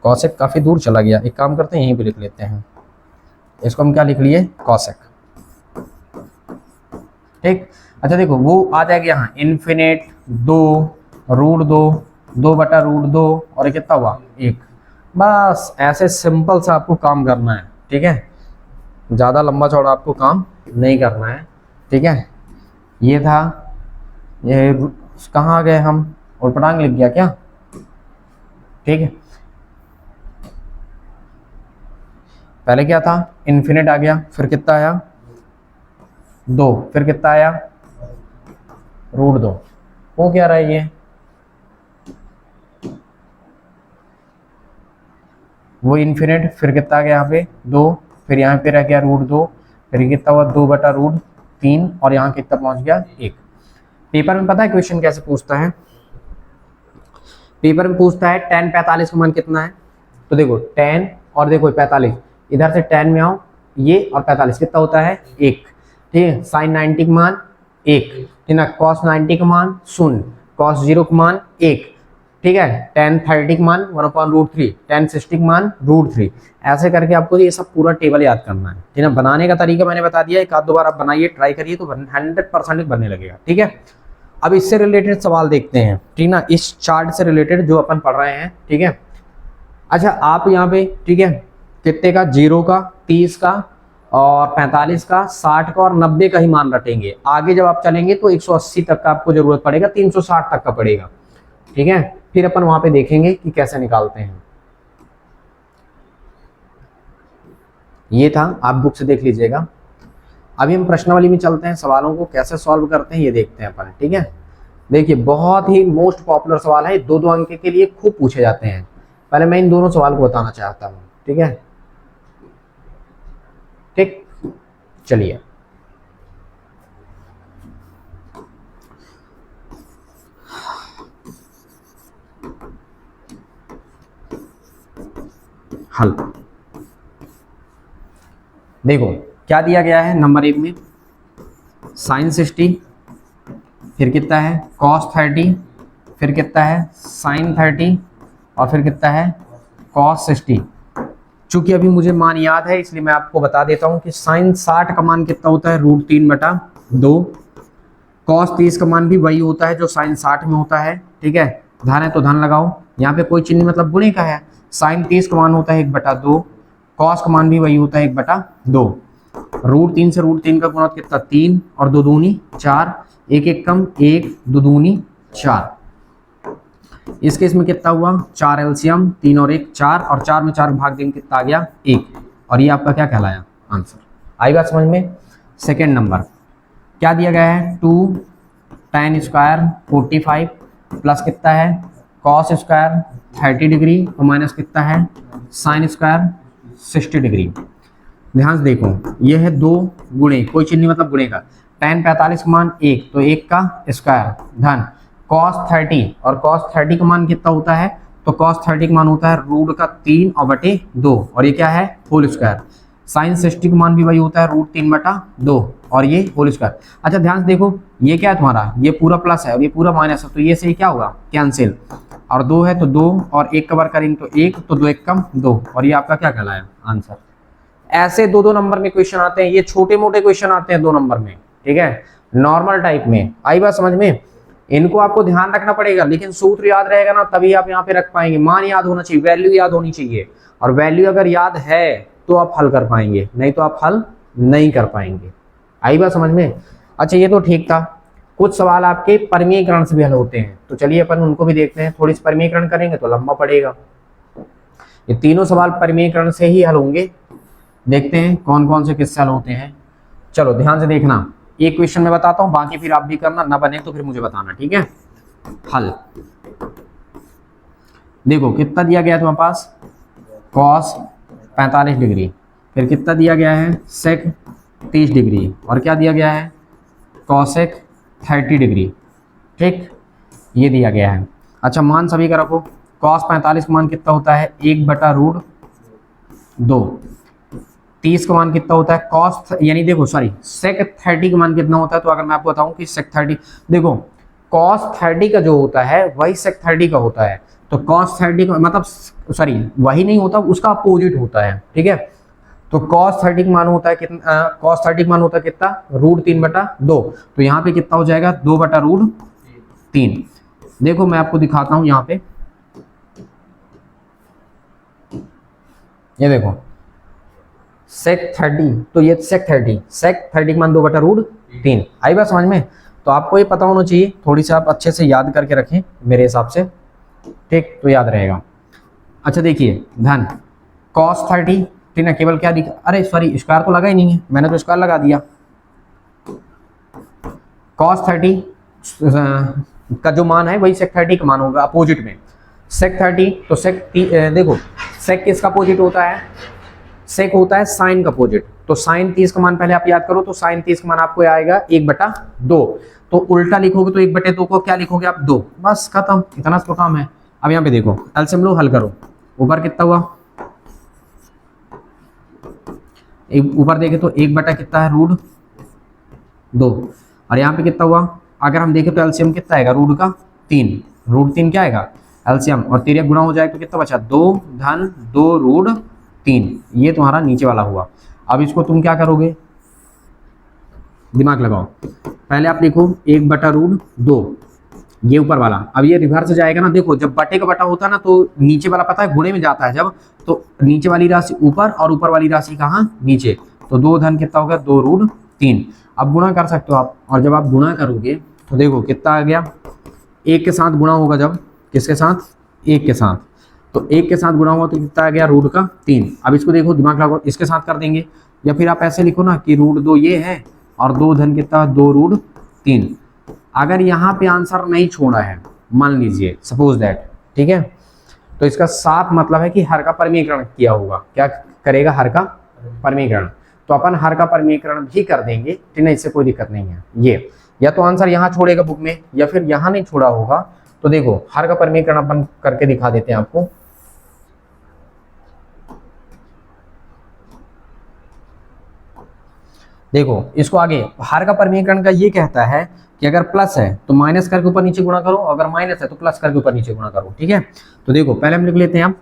cosec काफी दूर चला गया, एक काम करते हैं यहीं पे लिख लेते हैं, इसको हम क्या लिख लिए cosec। ठीक, अच्छा देखो वो आ जाएगा यहाँ इन्फिनिट 2 √2, 2/√2, और ये कितना हुआ 1। बस ऐसे सिंपल सा आपको काम करना है। ठीक है, ज़्यादा लंबा चौड़ा आपको काम नहीं करना है। ठीक है, ये था, ये कहाँ गए हम, उल्पटांग लिख गया क्या। ठीक है, पहले क्या था इन्फिनिट आ गया, फिर कितना आया 2, फिर कितना आया √2, वो क्या रहा है ये वो इन्फिनिट, फिर कितना आ गया यहाँ पे 2, फिर यहाँ पे रह गया √2, फिर कितना हुआ 2/√3, और यहाँ कितना पहुंच गया 1। पेपर में पता है क्वेश्चन कैसे पूछता है, पेपर में पूछता है tan 45 का मान कितना है, तो देखो tan और देखो 45, इधर से tan में आओ, ये और 45 कितना होता है 1। ठीक है, sin 90 का मान 1, ठीक है, cos 90 का मान 0, cos 0 का मान 1, ठीक है, tan 30 का मान 1/√3, tan 60 का मान √3, ऐसे करके आपको ये सब पूरा टेबल याद करना है। ठीक है, बनाने का तरीका मैंने बता दिया, एक आध दो बार आप बनाइए ट्राई करिए तो 100% बनने लगेगा। ठीक है, अब इससे रिलेटेड सवाल देखते हैं, ठीक ना, इस चार्ट से रिलेटेड जो अपन पढ़ रहे हैं। ठीक है, अच्छा आप यहाँ पे ठीक है कितने का 0 का 30 का और 45 का 60 का और 90 का ही मान रटेंगे, आगे जब आप चलेंगे तो 180 तक का आपको जरूरत पड़ेगा, 360 तक का पड़ेगा। ठीक है, फिर अपन वहां पे देखेंगे कि कैसे निकालते हैं। ये था, आप बुक से देख लीजिएगा। अभी हम प्रश्नावली में चलते हैं, सवालों को कैसे सॉल्व करते हैं ये देखते हैं अपन। ठीक है, देखिए बहुत ही मोस्ट पॉपुलर सवाल है, 2-2 अंक के लिए खूब पूछे जाते हैं। पहले मैं इन दोनों सवाल को बताना चाहता हूँ। ठीक है, ठीक, चलिए हल देखो क्या दिया गया है नंबर 1 में sin 60, फिर कितना है cos 30, फिर कितना है sin 30, और फिर कितना है cos 60। चूंकि अभी मुझे मान याद है इसलिए मैं आपको बता देता हूं कि sin 60 का मान कितना होता है √3/2, cos 30 का मान भी वही होता है जो sin 60 में होता है। ठीक है, धन है तो धन लगाओ, यहाँ पे कोई चिन्ह मतलब गुणे का है, sin 30 का मान होता है 1/2, cos का मान भी वही होता है 1/2, √3 से √3 का गुणा कितना 3 और 2 दूनी 4, 1 1 कम 1 2 दूनी 4, इस केस में कितना हुआ 4 एलसीएम 3 और 1 4, और 4 में 4 भाग देंगे कितना आ गया 1, और ये आपका क्या कहलाया आंसर। आई बात समझ में। सेकेंड नंबर क्या दिया गया है, 2 tan स्क्वायर 45 प्लस कितना है cos स्क्वायर 30 डिग्री और माइनस कितना है sin स्क्वायर 60 डिग्री। ध्यान से देखो ये है दो गुणे, कोई चिन्ह नहीं मतलब गुणे का, tan 45 का मान 1 तो 1 का स्क्वायर धन cos 30 और cos 30 का मान कितना होता है, तो cos 30 का मान होता है रूट का 3 और बटे 2 और ये क्या है होल स्क्वायर। साइन 60 का मान भी वही होता है रूट 3 बटा 2 और ये होल स्क्वायर। अच्छा ध्यान से देखो ये क्या है तुम्हारा, ये पूरा प्लस है और ये पूरा माइनस है, तो ये से क्या होगा कैंसिल, और 2 है तो 2 और 1 कवर करेंगे तो 1, तो 2 1 कम 2 और ये आपका क्या कहलाया आंसर। ऐसे 2-2 नंबर में क्वेश्चन आते हैं, ये छोटे मोटे क्वेश्चन आते हैं 2 नंबर में, ठीक है, नॉर्मल टाइप में। आई बात समझ में। इनको आपको ध्यान रखना पड़ेगा, लेकिन सूत्र याद रहेगा ना तभी आप यहाँ पे रख पाएंगे। मान याद होना चाहिए, वैल्यू याद होनी चाहिए, और वैल्यू अगर याद है तो आप हल कर पाएंगे, नहीं तो आप हल नहीं कर पाएंगे। आई बात समझ में। अच्छा ये तो ठीक था, कुछ सवाल आपके परमीकरण से भी हल होते हैं, तो चलिए अपन उनको भी देखते हैं। थोड़ी सी परमीकरण करेंगे तो लंबा पड़ेगा, ये तीनों सवाल परमीकरण से ही हल होंगे। देखते हैं कौन कौन से किससे हल होते हैं। चलो ध्यान से देखना, एक क्वेश्चन मैं बताता हूं, बाकी फिर आप भी करना, ना बने तो फिर मुझे बताना, ठीक है। हल देखो कितना दिया गया है तुम्हारे पास, cos 45 डिग्री, फिर कितना दिया गया है sec 30 डिग्री, और क्या दिया गया है cosec 30 डिग्री, ठीक, ये दिया गया है। अच्छा मान सभी का रखो, cos 45 का मान कितना होता है 1 बटा रूट 2, 30 का मान कितना होता है cos यानी देखो सॉरी sec 30 का मान कितना होता है, तो अगर मैं आपको बताऊं कि sec 30 देखो cos 30 का जो होता है वही sec 30 का होता है, तो cos 30 का मतलब सॉरी वही नहीं होता, उसका अपोजिट होता है, ठीक है। तो cos 30 का मान होता है कितना, cos 30 का मान होता है कितना रूट 3 बटा 2, तो यहाँ पे कितना हो जाएगा 2 बटा रूट 3। देखो मैं आपको दिखाता हूँ यहाँ पे, ये देखो sec 30, तो ये sec 30 का मान 2 बटा रूट 3। आई बात समझ में। तो आपको ये पता होना चाहिए, थोड़ी सी आप अच्छे से याद करके रखें मेरे हिसाब से, ठीक, तो याद रहेगा। अच्छा देखिए ध्यान, cos 30 ठीक है, केवल क्या दिखा, अरे सॉरी स्क्वायर तो लगा ही नहीं है, मैंने तो स्क्वायर लगा दिया। cos 30 का जो मान है वही sec 30 का मान होगा अपोजिट में। sec 30 तो देखो sec किसका अपोजिट होता है, sec होता है साइन का अपोजिट, तो साइन 30 का मान पहले आप याद करो, तो साइन 30 का मान आपको आएगा 1 बटा 2, तो उल्टा लिखोगे तो 1 बटे 2 को क्या लिखोगे आप 2, बस खत्म, इतना तो काम है। अब यहाँ पे देखो एलसीएम लो, हल करो, ऊपर कितना हुआ, ऊपर देखे तो 1 बटा कितना है रूट 2, और यहाँ पे कितना हुआ, अगर हम देखें तो एलसीएम कितना आएगा रूट का 3, रूट 3 क्या आएगा एलसीएम, और 3 गुणा हो जाएगा तो कितना बचा 2 धन 2 रूट 3, ये तुम्हारा नीचे वाला हुआ। अब इसको तुम क्या करोगे, दिमाग लगाओ, पहले आप लिखो 1 बटा रूट 2, ये ऊपर वाला, अब ये रिवर्स जाएगा ना, देखो जब बटे का बटा होता है ना तो नीचे वाला पता है गुणे में जाता है, जब तो नीचे वाली राशि ऊपर और ऊपर वाली राशि कहाँ नीचे, तो 2 धन कितना होगा 2 रूट 3। अब गुणा कर सकते हो आप, और जब आप गुणा करोगे तो देखो कितना आ गया, 1 के साथ गुणा होगा, जब किसके साथ 1 के साथ, तो 1 के साथ गुणा हुआ तो कितना आ गया रूट का 3। अब इसको देखो दिमाग लगाओ, इसके साथ कर देंगे, या फिर आप ऐसे लिखो ना कि रूट 2 ये है और 2 धन कितना 2 रूट 3। अगर यहाँ पे आंसर नहीं छोड़ा है, मान लीजिए सपोज दैट, ठीक है, तो इसका साफ मतलब है कि हर का परमीकरण किया होगा, क्या करेगा हर का परमीकरण, तो अपन हर का परमीकरण भी कर देंगे, ठीक है, इससे कोई दिक्कत नहीं है। ये या तो आंसर यहाँ छोड़ेगा बुक में, या फिर यहाँ नहीं छोड़ा होगा, तो देखो हर का परमीकरण अपन करके दिखा देते हैं आपको। देखो इसको आगे हर का परमीकरण का ये कहता है कि अगर प्लस है तो माइनस करके ऊपर नीचे गुणा करो, अगर माइनस है तो प्लस करके ऊपर नीचे गुणा करो, ठीक है। तो देखो पहले हम लिख लेते हैं, आप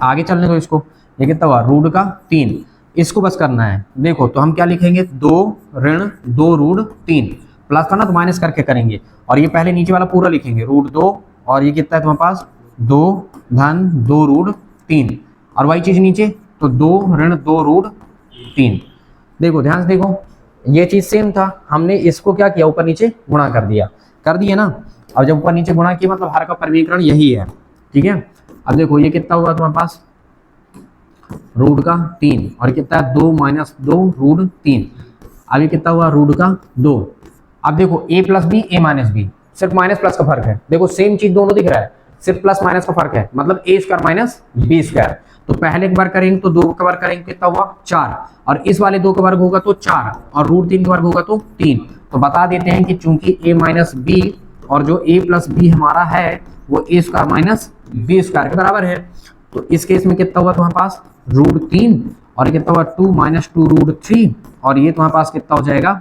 आगे चलने दो इसको, ये कितना हुआ रूट का 3, इसको बस करना है। देखो तो हम क्या लिखेंगे 2 ऋण 2 रूट 3, प्लस था ना तो माइनस करके करेंगे, और ये पहले नीचे वाला पूरा लिखेंगे रूट 2, और ये कितना है तुम्हारे पास 2 धन 2 रूट 3, और वही चीज नीचे तो 2 ऋण 2 रूट 3। देखो ध्यान से देखो ये चीज सेम था, हमने इसको क्या किया ऊपर नीचे गुणा कर दिया, कर दिए ना। अब जब ऊपर नीचे गुणा किया मतलब हर का परमीकरण यही है, ठीक है। अब देखो ये कितना होगा तुम्हारे पास रूट का 3 और कितना है 2 माइनस 2 रूट 3। अभी कितना हुआ रूट का 2। अब देखो a plus B A minus B, सिर्फ माइनस प्लस का फर्क है। देखो सेम चीज दोनों दिख रहा है, सिर्फ प्लस माइनस का फर्क है, मतलब ए स्क्वायर माइनस बी स्क्वायर। तो पहले एक बार करेंगे तो 2 का वर्ग करेंगे कितना हुआ 4, और इस वाले 2 का वर्ग होगा तो 4, और रूट 3 का वर्ग होगा तो 3। तो बता देते हैं कि चूंकि a माइनस बी और जो a प्लस बी हमारा है वो ए स्क्वायर माइनस बी स्क्वायर के बराबर है। तो इस केस में कितना हुआ तुम्हारे पास रूट 3 और कितना हुआ 2 माइनस 2 रूट 3, और ये तुम्हारे पास कितना हो जाएगा,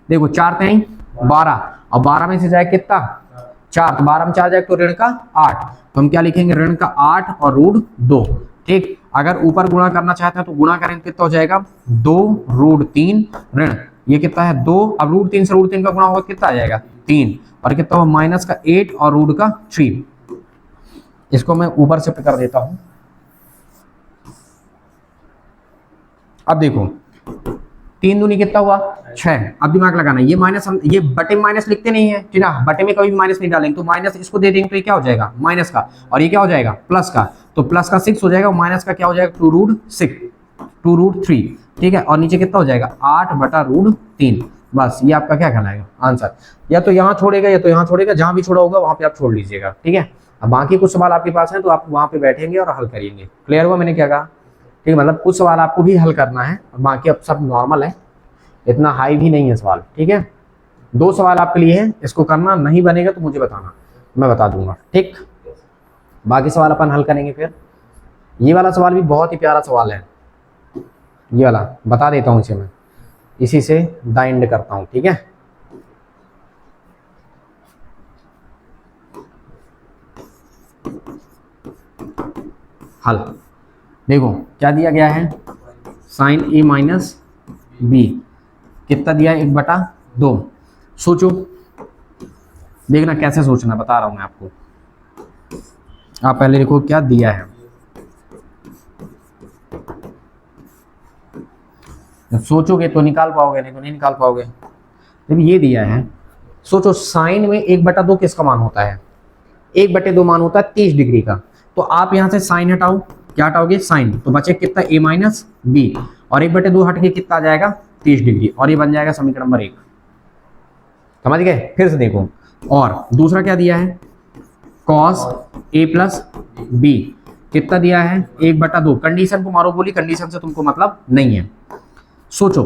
देखो 4 3 12, और 12 में से जाए कितना 4, तो 12 में 4 जाए तो ऋण का 8, तो हम क्या लिखेंगे ऋण का 8 और रूट 2। ठीक, अगर ऊपर गुणा करना चाहते हैं तो गुणा करेंगे कितना हो जाएगा 2 रूट 3 ऋण ये कितना है 2, अब रूट 3 से रूट 3 का गुणा होगा कितना आ जाएगा 3, और कितना हुआ माइनस का 8 और रूट का 3। इसको मैं ऊपर शिफ्ट कर देता हूं। अब देखो 3 दूनी कितना हुआ 6। अब दिमाग लगाना, ये माइनस हम ये बटे माइनस लिखते नहीं है, ठीक है, बटे में कभी भी माइनस नहीं डालेंगे, तो माइनस इसको दे देंगे तो ये क्या हो जाएगा माइनस का, और ये क्या हो जाएगा प्लस का, तो प्लस का 6 हो जाएगा, माइनस का क्या हो जाएगा 2 रूट 6 2 रूट 3, ठीक है, और नीचे कितना हो जाएगा 8 बटा रूट 3। बस ये आपका क्या कहलाएगा आंसर, या तो यहाँ छोड़ेगा या तो यहाँ छोड़ेगा, जहां भी छोड़ा होगा वहां पे आप छोड़ लीजिएगा। ठीक है, अब बाकी कुछ सवाल आपके पास है तो आप वहां पे बैठेंगे और हल करेंगे। क्लियर हुआ मैंने क्या कहा, ठीक है, मतलब कुछ सवाल आपको भी हल करना है, बाकी अब सब नॉर्मल है, इतना हाई भी नहीं है सवाल। ठीक है, 2 सवाल आपके लिए है, इसको करना, नहीं बनेगा तो मुझे बताना, मैं बता दूंगा। ठीक, बाकी सवाल अपन हल करेंगे फिर। ये वाला सवाल भी बहुत ही प्यारा सवाल है, ये वाला बता देता हूँ इसे मैं, इसी से द एंड करता हूँ। ठीक है, हल देखो क्या दिया गया है, साइन ए माइनस बी कितना दिया है 1/2। सोचो, देखना कैसे सोचना, बता रहा हूं मैं आपको। आप पहले देखो क्या दिया है, सोचोगे तो निकाल पाओगे, नहीं तो नहीं निकाल पाओगे। जब ये दिया है, सोचो साइन में 1/2 किसका मान होता है, 1/2 मान होता है 30 डिग्री का। तो आप यहां से साइन हटाओ, क्या हटाओगे साइन, तो बचे कितना a माइनस बी, और 1/2 हट के कितना आ जाएगा 30 डिग्री, और ये बन जाएगा समीकरण नंबर 1। समझ गए, फिर से देखो, और दूसरा क्या दिया है cos a प्लस बी कितना दिया है 1/2। कंडीशन को मारो बोली, कंडीशन से तुमको मतलब नहीं है। सोचो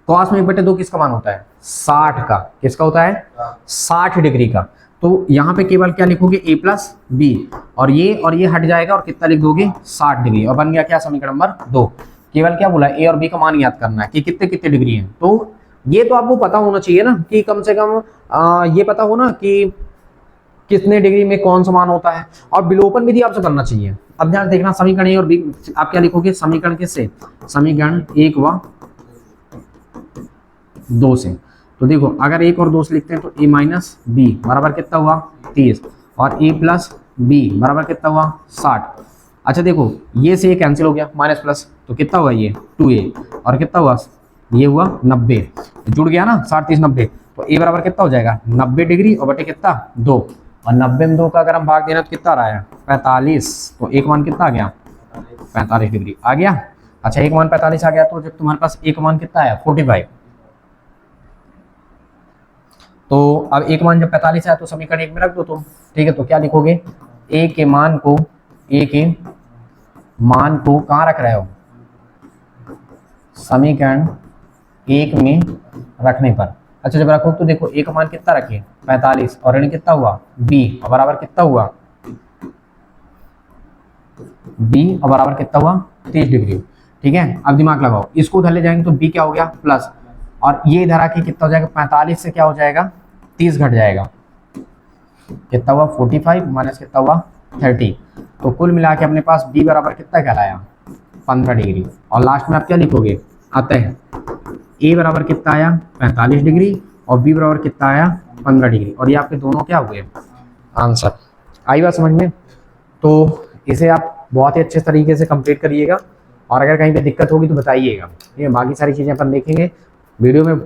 cos में 1/2 किसका मान होता है 60 का, किसका होता है 60 डिग्री का। तो यहाँ पे केवल क्या लिखोगे a प्लस बी, और ये हट जाएगा और कितना लिख दोगे 60 डिग्री, और बन गया क्या समीकरण नंबर 2। केवल क्या बोला a और b का मान याद करना है कि कितने कितने डिग्री है। तो ये तो आपको पता होना चाहिए ना, कि कम से कम ये पता हो ना कि कितने डिग्री में कौन सा मान होता है, और विलोपन विधि आपसे करना चाहिए। अब ध्यान देखना, समीकरण ए और बी आप क्या लिखोगे, समीकरण किससे, समीकरण 1 व 2 से। तो देखो अगर 1 और 2 से लिखते हैं तो a माइनस बी बराबर कितना हुआ 30, और a प्लस बी बराबर कितना हुआ 60। अच्छा देखो ये से ये कैंसिल हो गया, माइनस प्लस, तो कितना हुआ ये 2a, और कितना हुआ ये हुआ 90, जुड़ गया ना 60 30 90, तो a बराबर कितना हो जाएगा 90 डिग्री और बटे कितना 2, और 90 में 2 का अगर हम भाग देना तो कितना आ रहा है 45, तो एक मान कितना आ गया 45 डिग्री आ गया। अच्छा एक मान 45 आ गया, तो जब तुम्हारे पास एक मान कितना आया 45, तो अब एक मान जब 45 आया तो समीकरण 1 में रख दो तुम। ठीक है, तो क्या लिखोगे a के मान को कहाँ रख रहे हो, समीकरण 1 में रखने पर। अच्छा जब रखो तो देखो a का मान कितना रखे 45, और ऋण कितना हुआ b, और बराबर कितना हुआ b, और बराबर कितना हुआ 30 डिग्री। ठीक है, अब दिमाग लगाओ, इसको उधर ले जाएंगे तो b क्या हो गया प्लस, और ये इधर आके कितना हो जाएगा 45 से क्या हो जाएगा 30 घट जाएगा, कितना हुआ 45 माइनस कितना हुआ 30, तो कुल मिला के अपने पास b बराबर कितना कहलाया 15 डिग्री। और लास्ट में आप क्या लिखोगे, अतः a बराबर कितना आया 45 डिग्री और b बराबर कितना आया 15 डिग्री, और ये आपके दोनों क्या हुए आंसर। आई बात समझ में, तो इसे आप बहुत ही अच्छे तरीके से कंप्लीट करिएगा, और अगर कहीं पे दिक्कत होगी तो बताइएगा। ठीक है, बाकी सारी चीज़ें अपन देखेंगे वीडियो में,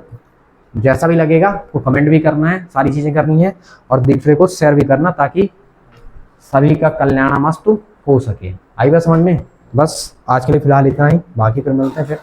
जैसा भी लगेगा वो कमेंट भी करना है, सारी चीज़ें करनी है, और दूसरे को शेयर भी करना ताकि सभी का कल्याण मस्त हो सके। आई बात समझ में। बस आज के लिए फ़िलहाल इतना ही, बाकी फिर मिलते हैं फिर।